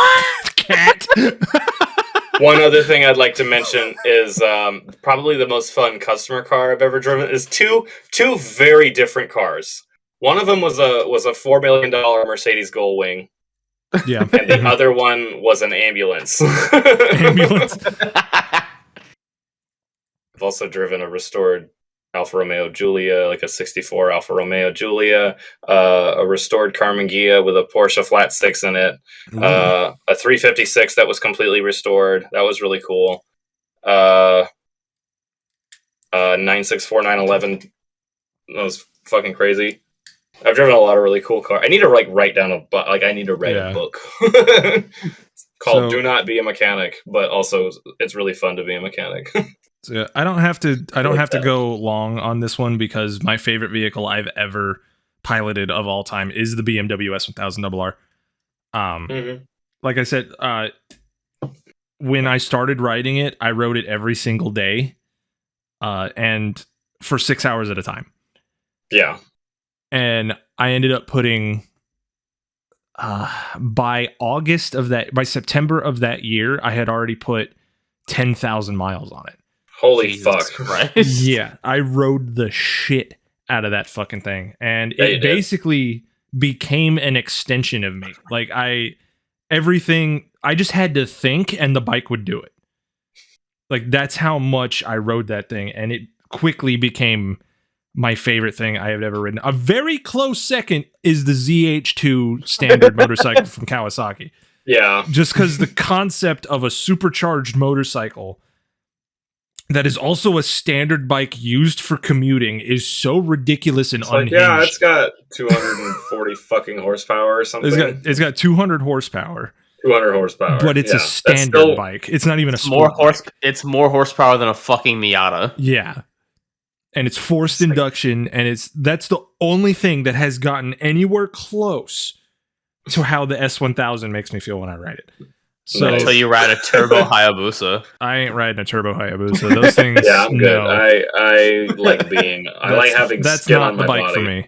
cat! One other thing I'd like to mention is probably the most fun customer car I've ever driven is two very different cars. One of them was a $4 million Mercedes Gullwing. Yeah, and the other one was an ambulance. Ambulance. I've also driven a restored Alfa Romeo Giulia, like a 64 Alfa Romeo Giulia, a restored Carmen Ghia with a Porsche flat six in it, a 356 that was completely restored. That was really cool. 964, 911. That was fucking crazy. I've driven a lot of really cool cars. I need to write down a book called "Do Not Be a Mechanic," but also it's really fun to be a mechanic. So I don't have to go long on this one because my favorite vehicle I've ever piloted of all time is the BMW S1000RR. Like I said, when I started riding it, I rode it every single day, and for 6 hours at a time. Yeah. And I ended up putting by September of that year, I had already put 10,000 miles on it. Holy fuck. Christ. Yeah, I rode the shit out of that fucking thing. And it basically became an extension of me. Like I just had to think and the bike would do it. Like that's how much I rode that thing. And it quickly became my favorite thing I have ever ridden. A very close second is the ZH2 standard motorcycle from Kawasaki. Yeah. Just because the concept of a supercharged motorcycle that is also a standard bike used for commuting is so ridiculous and unhinged. Yeah, it's got 240 fucking horsepower or something. It's got 200 horsepower. 200 horsepower. But it's a standard bike. It's not even a sport bike. It's more horsepower than a fucking Miata. Yeah. And it's forced induction, and that's the only thing that has gotten anywhere close to how the S1000 makes me feel when I ride it. So until you ride a turbo Hayabusa. I ain't riding a turbo Hayabusa. Those things. Yeah, I'm good. I like having skin on my body. That's not the bike for me.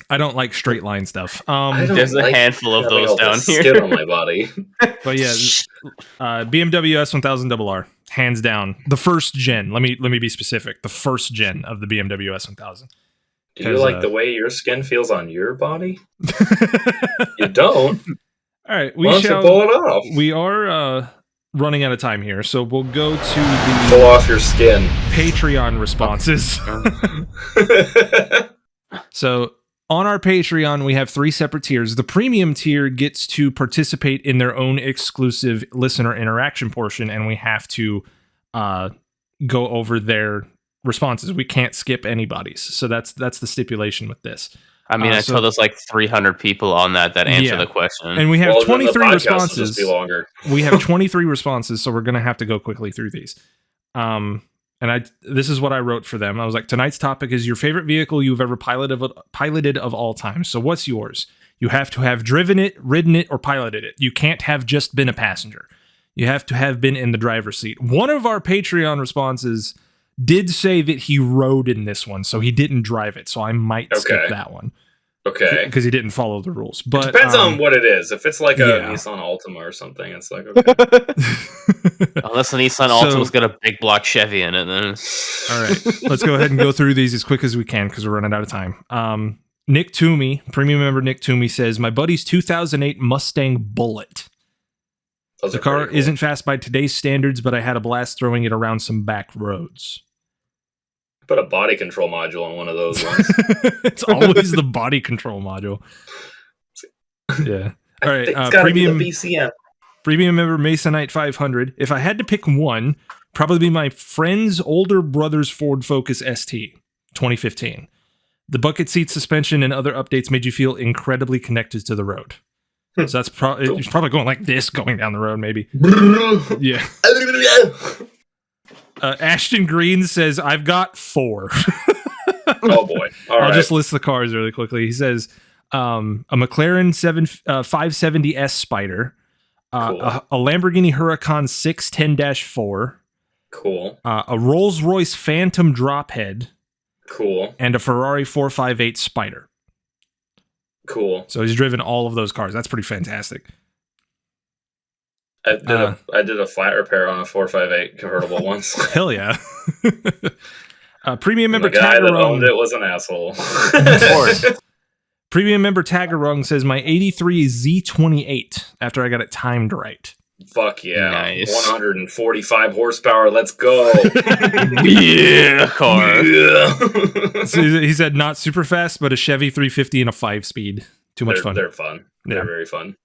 I don't like straight line stuff. There's a handful of those down here. Skin on my body. But yeah, BMW S1000RR, hands down, the first gen. Let me be specific. The first gen of the BMW S1000. Do you like the way your skin feels on your body? You don't. All right, why don't you pull it off? We are running out of time here, so we'll go to the pull off your skin Patreon responses. So on our Patreon, we have 3 separate tiers. The premium tier gets to participate in their own exclusive listener interaction portion, and we have to go over their responses. We can't skip anybody's, so that's the stipulation with this. I mean, I told us like 300 people on that answer the question. And we have 23 responses. Just be longer. We have 23 responses, so we're going to have to go quickly through these. And this is what I wrote for them. I was like, tonight's topic is your favorite vehicle you've ever piloted of all time. So what's yours? You have to have driven it, ridden it, or piloted it. You can't have just been a passenger. You have to have been in the driver's seat. One of our Patreon responses did say that he rode in this one, so he didn't drive it. So I might skip that one. Okay. Because he didn't follow the rules. But it depends on what it is. If it's like a Nissan Altima or something, it's like, okay. Unless the Nissan Altima's got a big block Chevy in it, then. All right. Let's go ahead and go through these as quick as we can because we're running out of time. Nick Toomey, premium member Nick Toomey, says, my buddy's 2008 Mustang Bullet. The car isn't fast by today's standards, but I had a blast throwing it around some back roads. Put a body control module on one of those ones. It's always the body control module. Yeah. All right. It's premium be the BCM. Premium member Masonite 500. If I had to pick one, probably be my friend's older brother's Ford Focus ST, 2015. The bucket seat suspension and other updates made you feel incredibly connected to the road. So that's probably it's probably going like this going down the road, maybe. Yeah. Ashton Green says, "I've got 4." Oh boy! I'll just list the cars really quickly. He says, a McLaren 570S Spider, Cool. a Lamborghini Huracan 610-4, Cool. A Rolls-Royce Phantom Drophead, Cool. and a Ferrari 458 Spider. Cool. So he's driven all of those cars. That's pretty fantastic. I did a flat repair on a 458 convertible once. Hell yeah. Premium member the guy that Tagarung. owned it was an asshole. Of course. Premium member Tagarung says my 83 Z28 after I got it timed right. Fuck yeah. Nice. 145 horsepower. Let's go. Yeah, car. Yeah. So he said not super fast, but a Chevy 350 and a 5-speed. Too much fun. They're fun. Yeah. They're very fun.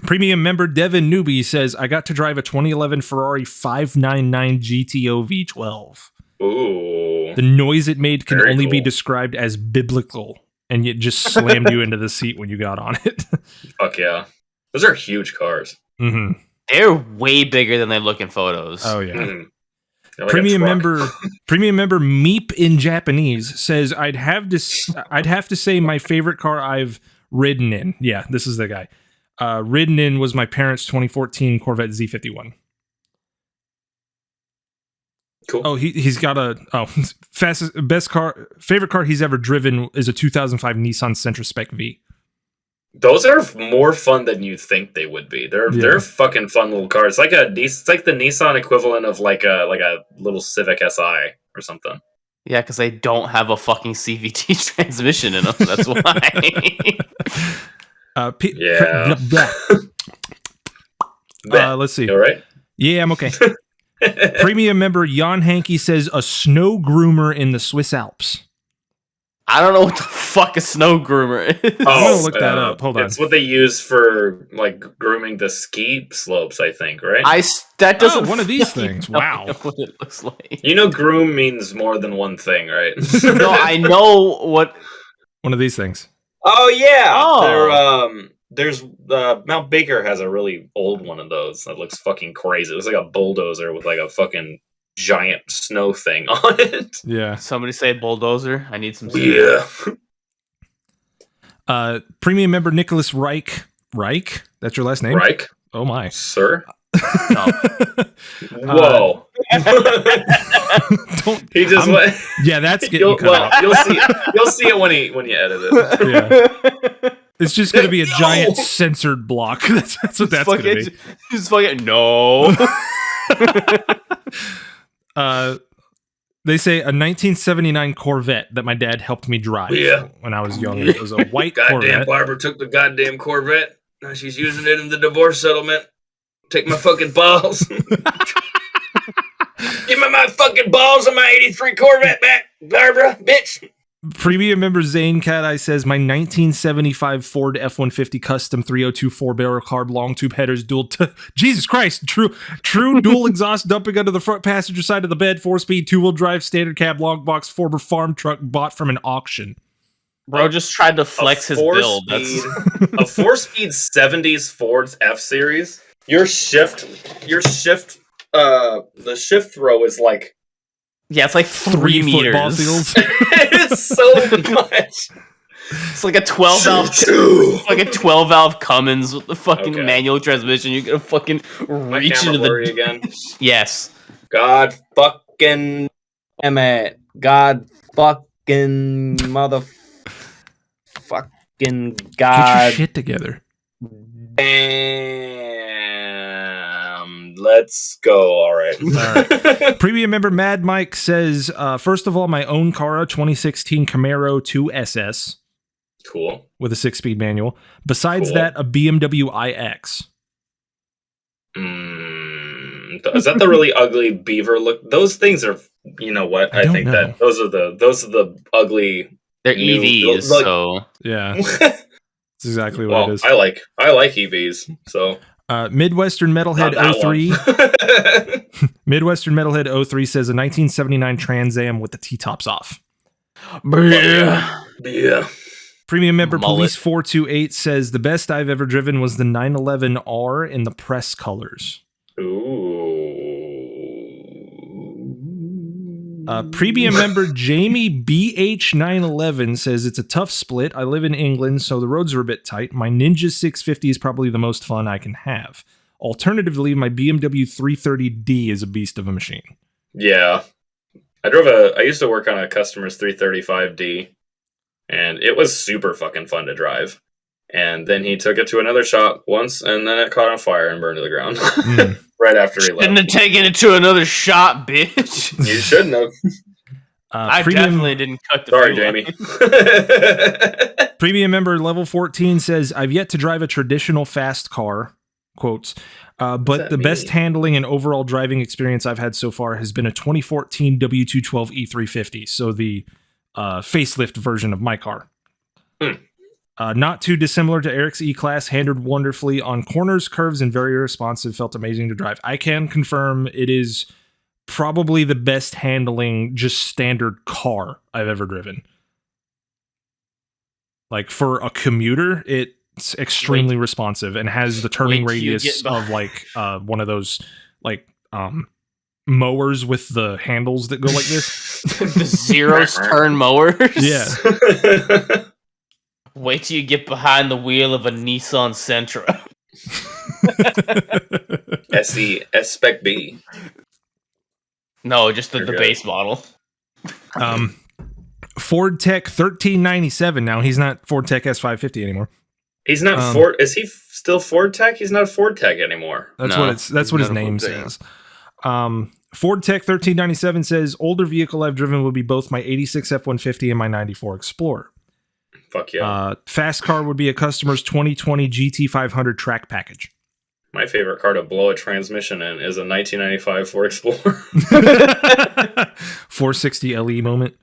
Premium member Devin Newby says, I got to drive a 2011 Ferrari 599 GTO V12. Ooh. The noise it made can Very only be cool. described as biblical, and it just slammed you into the seat when you got on it. Fuck yeah. Those are huge cars. Mm-hmm. They're way bigger than they look in photos. Oh, yeah. Mm. They're like a Premium truck. member Meep in Japanese says, I'd have to say my favorite car I've ridden in. Yeah, this is the guy. Ridden in was my parents' 2014 Corvette Z51. Cool. Oh, he's got favorite car he's ever driven is a 2005 Nissan Sentra Spec V. Those are more fun than you think they would be. They're fucking fun little cars. It's like the Nissan equivalent of like a little Civic Si or something. Yeah, because they don't have a fucking CVT transmission in them. That's why. Yeah. Let's see. You all right? Yeah, I'm okay. Premium member Jan Hankey says a snow groomer in the Swiss Alps. I don't know what the fuck a snow groomer is. I'm gonna look that up. Hold on. It's what they use for like grooming the ski slopes, I think, right? That doesn't. one of these fucking things. know Wow. what it looks like. You know, groom means more than one thing, right? No, I know what. One of these things. Oh yeah. Oh. There's Mount Baker has a really old one of those that looks fucking crazy. It looks like a bulldozer with like a fucking giant snow thing on it. Yeah. Somebody say bulldozer. I need some. Yeah. Premium member Nicholas Reich. Reich? That's your last name? Reich? Oh my. Sir? No. Whoa. He just went. Yeah, that's getting cut out. You'll see it when you edit it. Yeah. It's just going to be a giant censored block. That's what that's going to be. Just fucking no. They say a 1979 Corvette that my dad helped me drive when I was young. It was a white Goddamn Corvette. Barbara took the goddamn Corvette. Now she's using it in the divorce settlement. Take my fucking balls. Give me my fucking balls on my 83 Corvette back, Barbara, bitch. Premium member Zane Cat Eye says my 1975 Ford F-150 Custom 302 4-barrel carb long tube headers Jesus Christ, true dual exhaust dumping under the front passenger side of the bed, 4-speed 2-wheel drive standard cab long box former farm truck bought from an auction. Bro just tried to flex his build. A 4-speed 70s Ford F series. The shift throw is like. Yeah, it's like 3 meters. Football fields. It's so much. It's like a 12-valve, like a 12-valve Cummins with the fucking manual transmission. You're gonna fucking reach into the again. Yes. God fucking damn it. God fucking fucking God. Get your shit together. Damn. Let's go. All right. Premium member Mad Mike says, first of all, my own car, a 2016 Camaro 2SS. Cool. With a 6-speed manual. Besides that, a BMW iX. Is that the really ugly beaver look? Those things are, you know what? I think that those are the ugly. They're EVs, so yeah. That's exactly what it is. I like EVs, so. Midwestern Metalhead 03. Midwestern Metalhead 03 says a 1979 Trans Am with the T-tops off. Yeah. Yeah. Premium member Police 428 says the best I've ever driven was the 911R in the press colors. Ooh. Premium member Jamie BH911 says it's a tough split. I live in England, so the roads are a bit tight. My Ninja 650 is probably the most fun I can have. Alternatively, my BMW 330D is a beast of a machine. Yeah. I used to work on a customer's 335D, and it was super fucking fun to drive. And then he took it to another shop once, and then it caught on fire and burned to the ground right after he left. Shouldn't have taken it to another shop, bitch. You shouldn't have. I definitely didn't cut the Sorry, Jamie. Premium member level 14 says, I've yet to drive a traditional fast car, quotes, but the best handling and overall driving experience I've had so far has been a 2014 W212 E350, so the facelift version of my car. Not too dissimilar to Eric's E-Class, handled wonderfully on corners, curves, and very responsive. Felt amazing to drive. I can confirm it is probably the best handling, just standard car I've ever driven. Like, for a commuter, it's extremely responsive and has the turning radius of, like, one of those, like, mowers with the handles that go like this. The zero-turn mowers? Yeah. Wait till you get behind the wheel of a Nissan Sentra. SE S-Spec B. No, just the base model. Ford Tech 1397. Now, he's not Ford Tech S550 anymore. He's not Ford. Is he still Ford Tech? He's not a Ford Tech anymore. That's what his name says. Ford Tech 1397 says, older vehicle I've driven would be both my 86 F-150 and my 94 Explorer. Fuck yeah. Fast car would be a customer's 2020 GT500 track package. My favorite car to blow a transmission in is a 1995 Ford Explorer. 460 LE moment.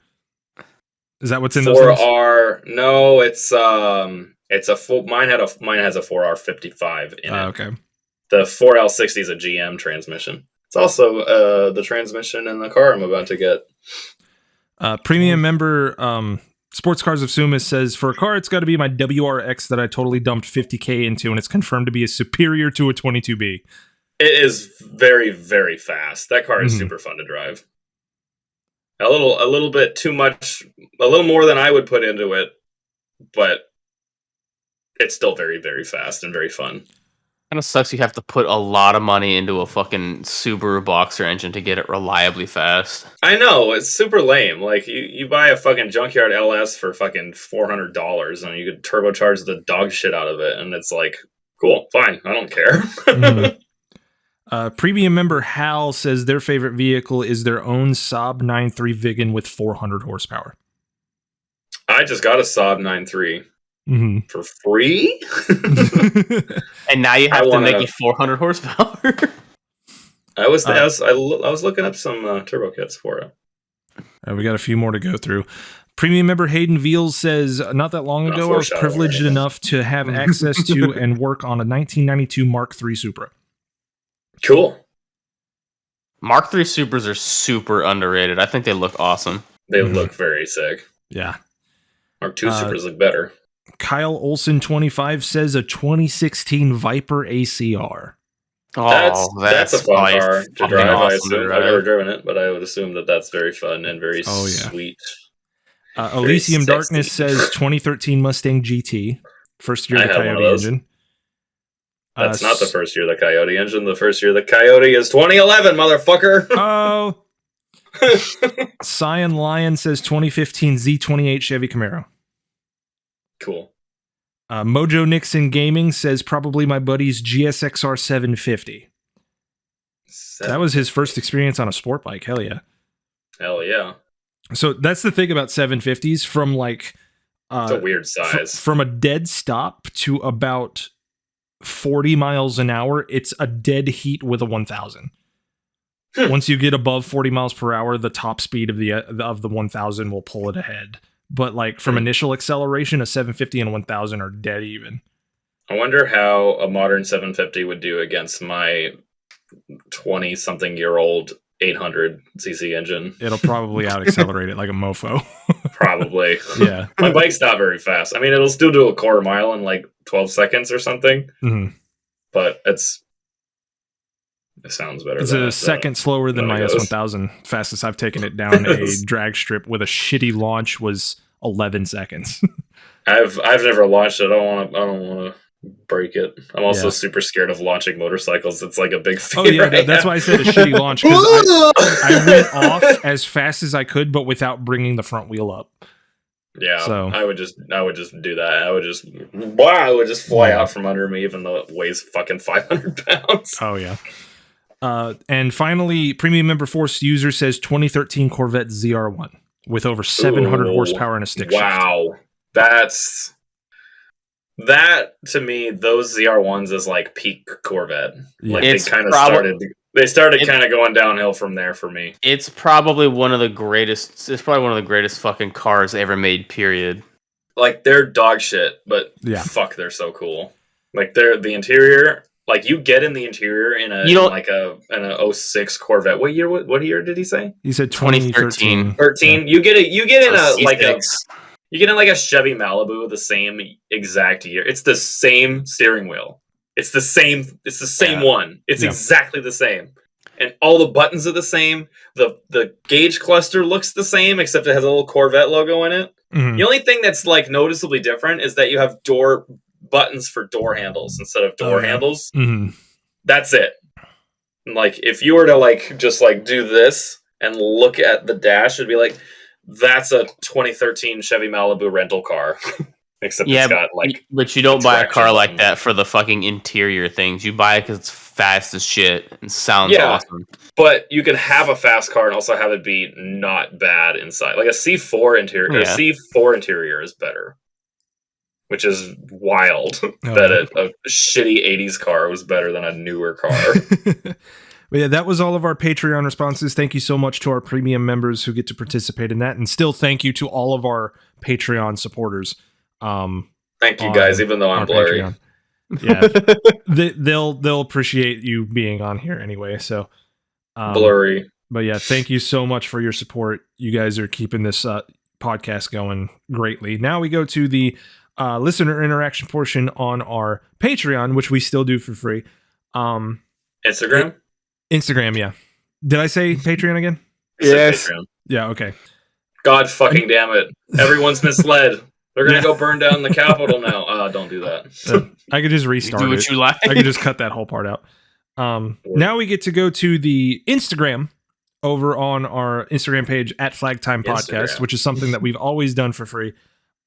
Is that what's in 4R, those things? No, it's a full. Mine has a 4R55 in it. Okay. The 4L60 is a GM transmission. It's also the transmission in the car I'm about to get. Premium member Sports Cars of Sumas says, for a car, it's got to be my WRX that I totally dumped $50K into, and it's confirmed to be a superior to a 22B. It is very, very fast. That car is super fun to drive. A little bit too much, a little more than I would put into it, but it's still very, very fast and very fun. Kind of sucks you have to put a lot of money into a fucking Subaru Boxer engine to get it reliably fast. I know, it's super lame. Like, you buy a fucking junkyard LS for fucking $400 and you could turbocharge the dog shit out of it, and it's like, cool, fine, I don't care. Premium member Hal says their favorite vehicle is their own Saab 9.3 Viggen with 400 horsepower. I just got a Saab 9.3. For free? And now you have to make it 400 horsepower. I was looking up some turbo kits for it. We got a few more to go through. Premium member Hayden Veals says, not that long ago, I was privileged enough to have access to and work on a 1992 Mark III Supra. Cool. Mark III Supras are super underrated. I think they look awesome. They look very sick. Yeah. Mark II Supras look better. Kyle Olson 25 says a 2016 Viper ACR. Oh, that's a fun car to drive. Awesome. I've never driven it, but I would assume that that's very fun and very sweet. Elysium Darkness says 2013 Mustang GT. First year of the Coyote engine. That's not the first year of the Coyote engine. The first year of the Coyote is 2011, motherfucker. Oh. Cyan Lion says 2015 Z28 Chevy Camaro. Cool. Mojo Nixon Gaming says probably my buddy's GSXR 750. That was his first experience on a sport bike. Hell yeah. Hell yeah. So that's the thing about 750s, from like... it's a weird size. From a dead stop to about 40 miles an hour, it's a dead heat with a 1000. Once you get above 40 miles per hour, the top speed of the 1000 will pull it ahead. But like from initial acceleration, a 750 and a 1000 are dead even. I wonder how a modern 750 would do against my 20-something-year-old 800cc engine. It'll probably out-accelerate it like a mofo. Probably. Yeah. My bike's not very fast. I mean, it'll still do a quarter mile in like 12 seconds or something. Mm-hmm. But it sounds better. It's a second slower than my S1000. Fastest I've taken it down a drag strip with a shitty launch was 11 seconds. I've never launched it. I don't want to break it. I'm also super scared of launching motorcycles. It's like a big fear. Oh yeah, that's why I said a shitty launch, because I went off as fast as I could, but without bringing the front wheel up. Yeah, so I would just do that. I would just fly out from under me, even though it weighs fucking 500 pounds. Oh yeah. And finally, premium member Force user says 2013 Corvette ZR1 with over 700 horsepower and a stick shift. Wow, that to me, those ZR1s is like peak Corvette. Yeah. Like they started kind of going downhill from there for me. It's probably one of the greatest. It's probably one of the greatest fucking cars ever made. Period. Like they're dog shit, but fuck, they're so cool. Like the interior. Like you get in the interior in an 06 Corvette. What year did he say? He said 2013. 13. You get in a Chevy Malibu the same exact year. It's the same steering wheel. It's the same one. It's exactly the same. And all the buttons are the same. The gauge cluster looks the same, except it has a little Corvette logo in it. Mm-hmm. The only thing that's like noticeably different is that you have door buttons for door handles instead of door handles. Mm-hmm. That's it. Like if you were to like just like do this and look at the dash, it'd be like, that's a 2013 Chevy Malibu rental car. Except it's got like... But you don't buy a car like that for the fucking interior things. You buy it because it's fast as shit and sounds awesome. But you can have a fast car and also have it be not bad inside. Like a C4 interior. A C4 interior is better. Which is wild. That a shitty 80s car was better than a newer car. But yeah, that was all of our Patreon responses. Thank you so much to our premium members who get to participate in that. And still thank you to all of our Patreon supporters. Thank you guys, even though I'm blurry. Patreon. Yeah. They'll appreciate you being on here anyway. So blurry. But yeah, thank you so much for your support. You guys are keeping this podcast going greatly. Now we go to the listener interaction portion on our Patreon, which we still do for free. Instagram, yeah. Did I say Patreon again? Yes. Patreon. Yeah, okay. God fucking damn it. Everyone's misled. They're going to go burn down the Capitol now. Don't do that. I could just restart do what you like. I could just cut that whole part out. Now we get to go to the Instagram over on our Instagram page at Flagtime Podcast, which is something that we've always done for free.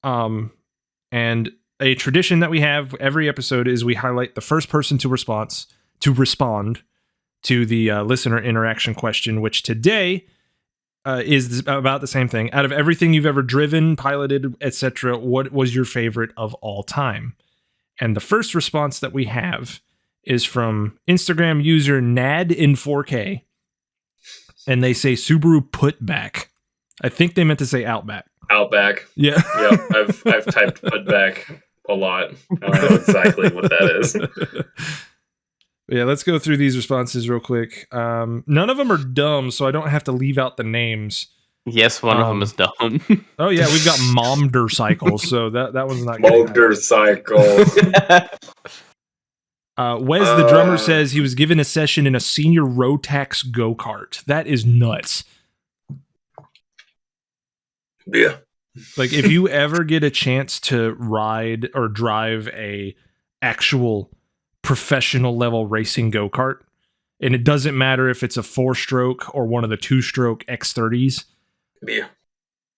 And a tradition that we have every episode is we highlight the first person to respond to the listener interaction question, which today is about the same thing. Out of everything you've ever driven, piloted, etc., what was your favorite of all time? And the first response that we have is from Instagram user Nad in 4K, and they say Subaru Putback. I think they meant to say Outback. Outback. Yeah. Yep. I've typed Putback a lot. I don't know exactly what that is. Yeah, let's go through these responses real quick. None of them are dumb, so I don't have to leave out the names. Yes, one of them is dumb. Oh yeah, we've got Momdercycle, so that one's not good. Momdercycle. Wes the drummer says he was given a session in a senior Rotax go-kart. That is nuts. Yeah. Like if you ever get a chance to ride or drive a actual professional level racing go-kart, and it doesn't matter if it's a 4-stroke or one of the 2-stroke X30s. Yeah.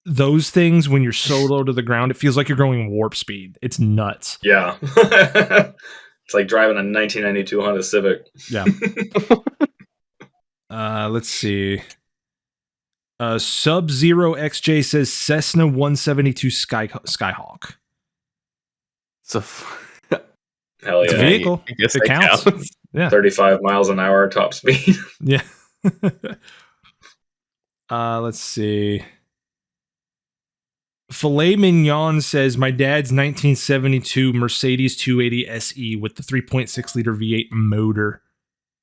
Those things, when you're so low to the ground, it feels like you're going warp speed. It's nuts. Yeah. It's like driving a 1992 Honda Civic. Yeah. Let's see. Sub-Zero XJ says Cessna 172 Skyhawk. It's a hell yeah. It's a vehicle. I guess it counts. Yeah. 35 miles an hour top speed. Yeah. Let's see. Filet Mignon says my dad's 1972 Mercedes 280 SE with the 3.6 liter V8 motor.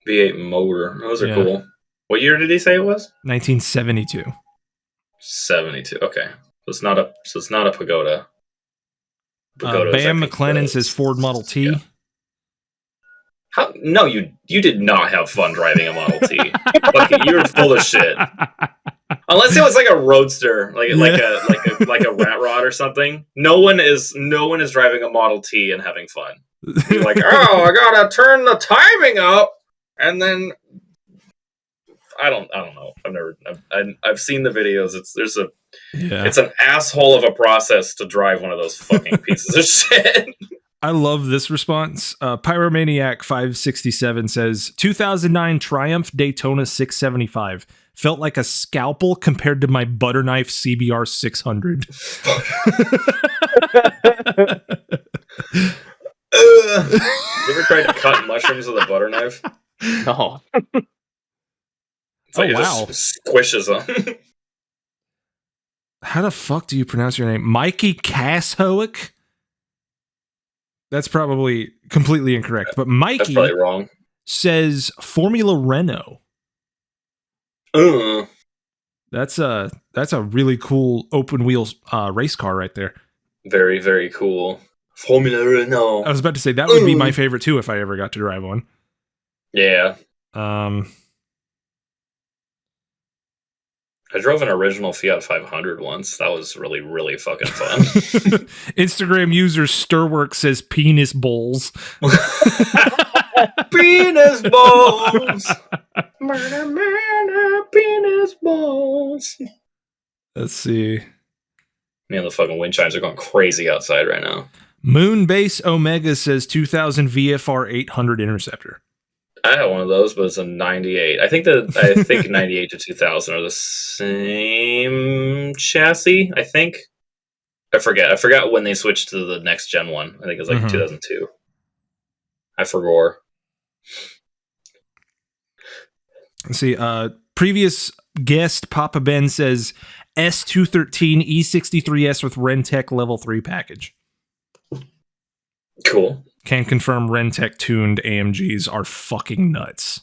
V8 motor. Those are cool. What year did he say it was? 1972. 72. Okay, so it's not a Pagoda. Bam McLennan says Ford Model T. Yeah. No, you did not have fun driving a Model T. You're full of shit. Unless it was like a roadster, like a rat rod or something. No one is driving a Model T and having fun. You're like, oh, I gotta turn the timing up, and then I don't know. I've seen the videos. It's an asshole of a process to drive one of those fucking pieces of shit. I love this response. Pyromaniac 567 says 2009 Triumph Daytona 675 felt like a scalpel compared to my butter knife CBR 600. You ever tried to cut mushrooms with a butter knife? No. It's like it just squishes them. How the fuck do you pronounce your name? Mikey Kasshoek? That's probably completely incorrect. But Mikey That's probably wrong. Says Formula Renault. That's a really cool open wheels race car right there. Very, very cool. Formula Renault. I was about to say that would be my favorite too if I ever got to drive one. Yeah. I drove an original Fiat 500 once. That was really, really fucking fun. Instagram user Stirwork says penis bowls. Penis balls. Murder, penis balls. Let's see. Man, the fucking wind chimes are going crazy outside right now. Moonbase Omega says 2000 VFR 800 Interceptor. I had one of those, but it's a 98. I think 98 to 2000 are the same chassis. I think. I forgot when they switched to the next gen one. I think it was 2002. I forgot. Let's see. Previous guest Papa Ben says S213 E63S with Rentec Level 3 package. Cool. Can confirm Rentec tuned AMGs are fucking nuts.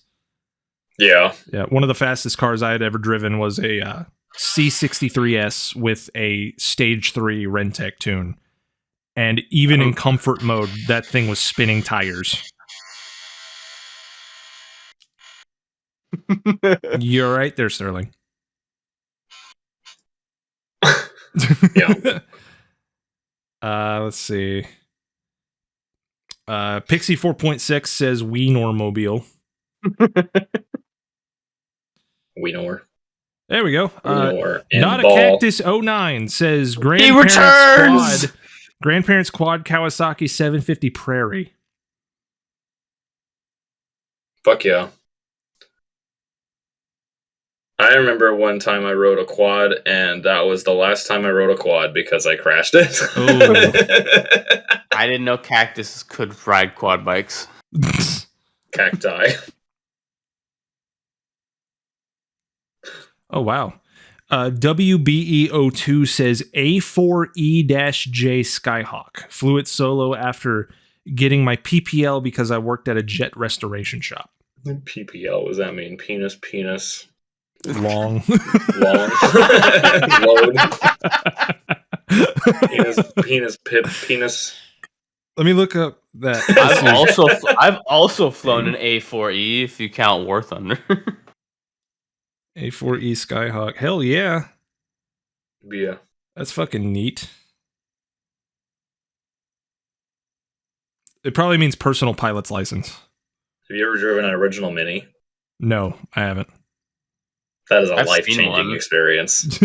Yeah. Yeah. One of the fastest cars I had ever driven was a C63S with a Stage 3 Rentec tune. And even in comfort mode, that thing was spinning tires. You're right there, Sterling. Yeah. Let's see. Pixie 4.6 says Wienermobile. Wiener. There we go. Not a ball. Cactus 09 says Grandparents Quad Kawasaki 750 Prairie. Fuck yeah. I remember one time I rode a quad, and that was the last time I rode a quad because I crashed it. I didn't know cactuses could ride quad bikes. Cacti. Oh, wow. WBE02 says A4E-J Skyhawk. Flew it solo after getting my PPL because I worked at a jet restoration shop. PPL, what does that mean? Penis. Long. Load. Penis. Let me look up that. I've also flown an A4E if you count War Thunder. A4E Skyhawk. Hell yeah. Yeah. That's fucking neat. It probably means personal pilot's license. Have you ever driven an original Mini? No, I haven't. That is a life-changing experience.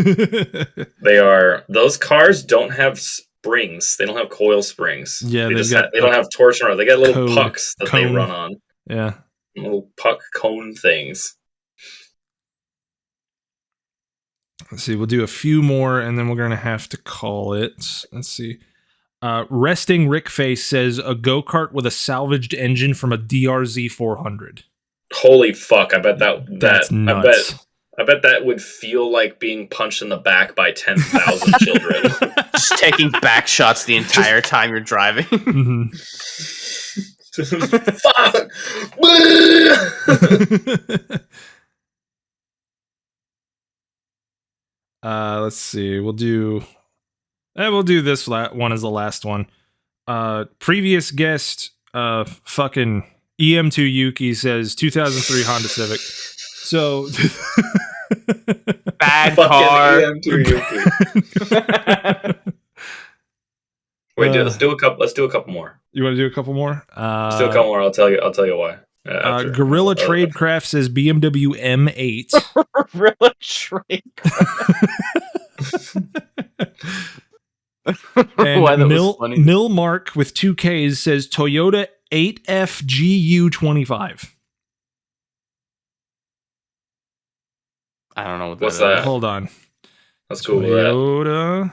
Those cars don't have springs. They don't have coil springs. Yeah, they don't have torsion rods. They got little pucks that they run on. Yeah. Little puck cone things. Let's see, we'll do a few more and then we're going to have to call it. Let's see. Resting Rick Face says a go-kart with a salvaged engine from a DRZ 400. Holy fuck, I bet that's nuts. I bet that would feel like being punched in the back by 10,000 children. Just taking back shots the entire time you're driving. Fuck! Let's see. We'll do this one as the last one. Previous guest, fucking EM2 Yuki says 2003 Honda Civic. So bad car. EM2 Yuki. Wait, dude, let's do a couple more. You want to do a couple more? Let's do a couple more. I'll tell you why. Gorilla Tradecraft says BMW M8. Gorilla Tradecraft. And Mill Mark with 2 Ks says Toyota 8FGU25. I don't know what What's that? Hold on. That's cool. Toyota.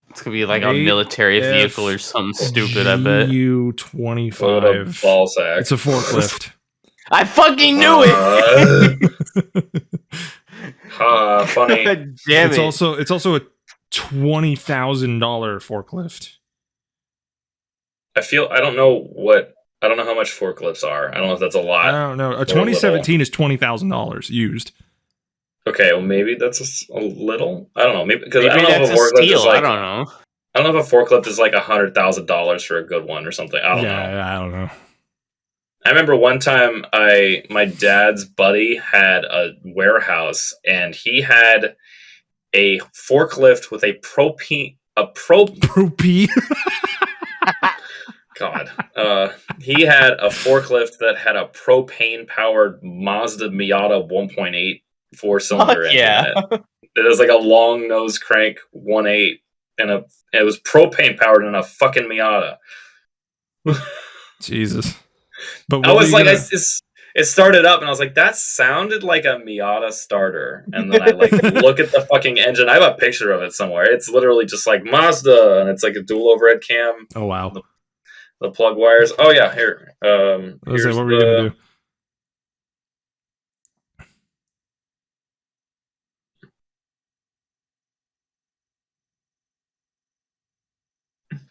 It's gonna be like a military vehicle or something stupid. I bet. GU25. Ball sack. It's a forklift. I fucking knew it. Funny. Damn it's also a $20,000 forklift. I don't know how much forklifts are. I don't know if that's a lot. I don't know. A 2017 is $20,000 used. Okay, well maybe that's a little. I don't know. Maybe because I Maybe don't know if a forklift is like. I don't know. I don't know if a forklift is like $100,000 for a good one or something. I don't know. I don't know. I remember one time my dad's buddy had a warehouse and he had a forklift with a propane. God. He had a forklift that had a propane powered Mazda Miata 1.8 4-cylinder engine. Yeah. It was like a long nose crank 1.8 and it was propane powered in a fucking Miata. Jesus. But I was like, it started up and I was like, that sounded like a Miata starter. And then I like look at the fucking engine. I have a picture of it somewhere. It's literally just like Mazda and it's like a dual overhead cam. Oh wow. The plug wires. Oh yeah, here. What were you gonna do?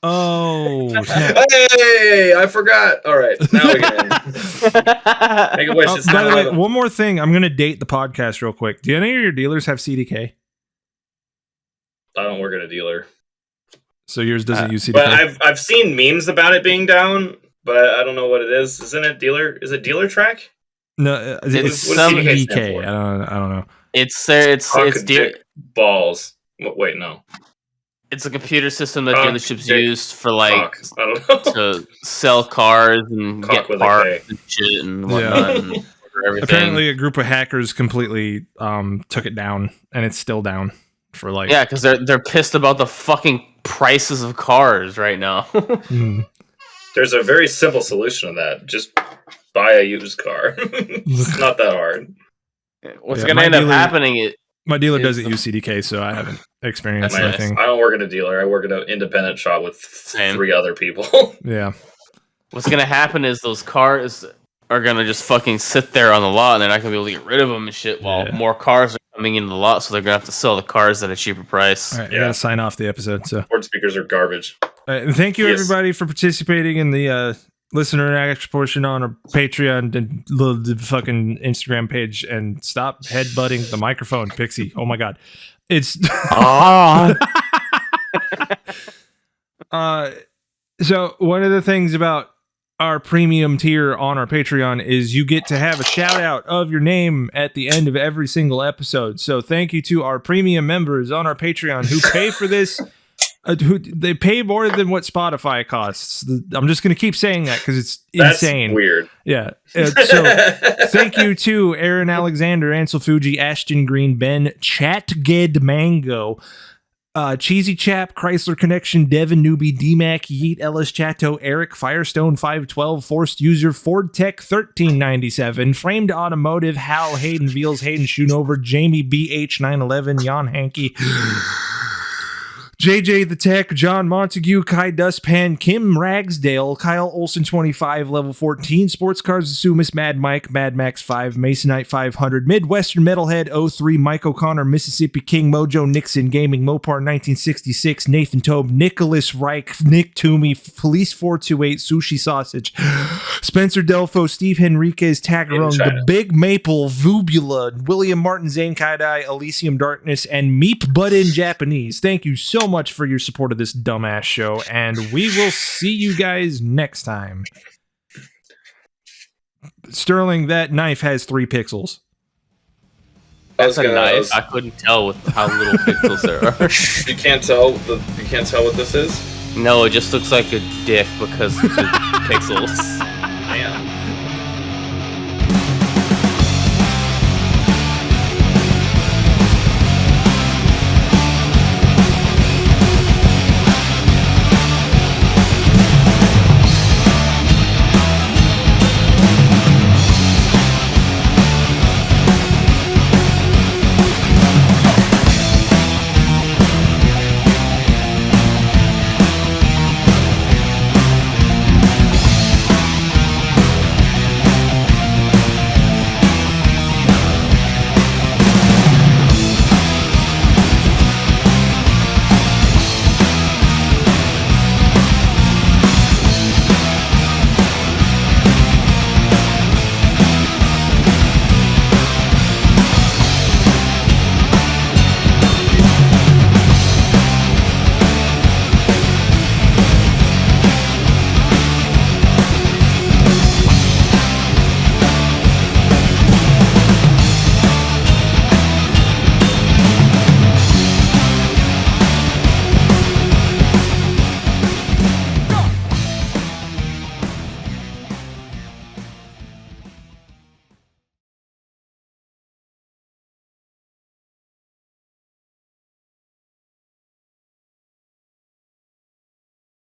Oh, hey! I forgot. All right, now we can make a wish. By the way, one more thing. I'm gonna date the podcast real quick. Do any of your dealers have CDK? I don't work at a dealer, so yours doesn't use CDK. But I've seen memes about it being down, but I don't know what it is. Isn't it dealer? Is it dealer track? No, it's some CDK. I don't know. It's balls. Wait, no. It's a computer system that dealerships use for like to sell cars and get parts and shit and whatnot. And everything. Apparently, a group of hackers completely took it down, and it's still down for like because they're pissed about the fucking prices of cars right now. There's a very simple solution to that. Just buy a used car. It's not that hard. What's going to end up happening? My dealer doesn't use CDK, so I haven't experienced anything. I don't work at a dealer. I work at an independent shop with 3 other people. Yeah. What's going to happen is those cars are going to just fucking sit there on the lot, and they're not going to be able to get rid of them and shit while more cars are coming into the lot, so they're going to have to sell the cars at a cheaper price. All right, I got to sign off the episode. So Ford speakers are garbage. And thank you, everybody, for participating in the listener interaction portion on our Patreon and the fucking Instagram page, and stop headbutting the microphone, Pixie. Oh my god, it's so one of the things about our premium tier on our Patreon is you get to have a shout out of your name at the end of every single episode. So thank you to our premium members on our Patreon who pay for this. They pay more than what Spotify costs. I'm just going to keep saying that because it's insane. That's weird. Yeah. So thank you to Aaron Alexander, Ansel Fuji, Ashton Green, Ben, Chatged Mango, Cheesy Chap, Chrysler Connection, Devin Newbie, DMAC, Yeet, Ellis Chateau, Eric, Firestone 512, Forced User, Ford Tech 1397, Framed Automotive, Hal, Hayden Veals, Hayden Schoonover, Jamie BH911, Jan Hankey, JJ the Tech, John Montague, Kai Dustpan, Kim Ragsdale, Kyle Olson 25, level 14, Sports Cars Assumis, Mad Mike, Mad Max 5, Masonite 500, Midwestern Metalhead 03, Mike O'Connor, Mississippi King, Mojo Nixon Gaming, Mopar 1966, Nathan Tobe, Nicholas Reich, Nick Toomey, Police 428, Sushi Sausage, Spencer Delfo, Steve Henriquez, Tagarung, The Big Maple, Vubula, William Martin, Zane Kaidai, Elysium Darkness, and Meep Bud in Japanese. Thank you so much for your support of this dumbass show, and we will see you guys next time. Sterling, that knife has 3 pixels. That's a knife. I couldn't tell with how little pixels there are. You can't tell what this is? No, it just looks like a dick because of the pixels.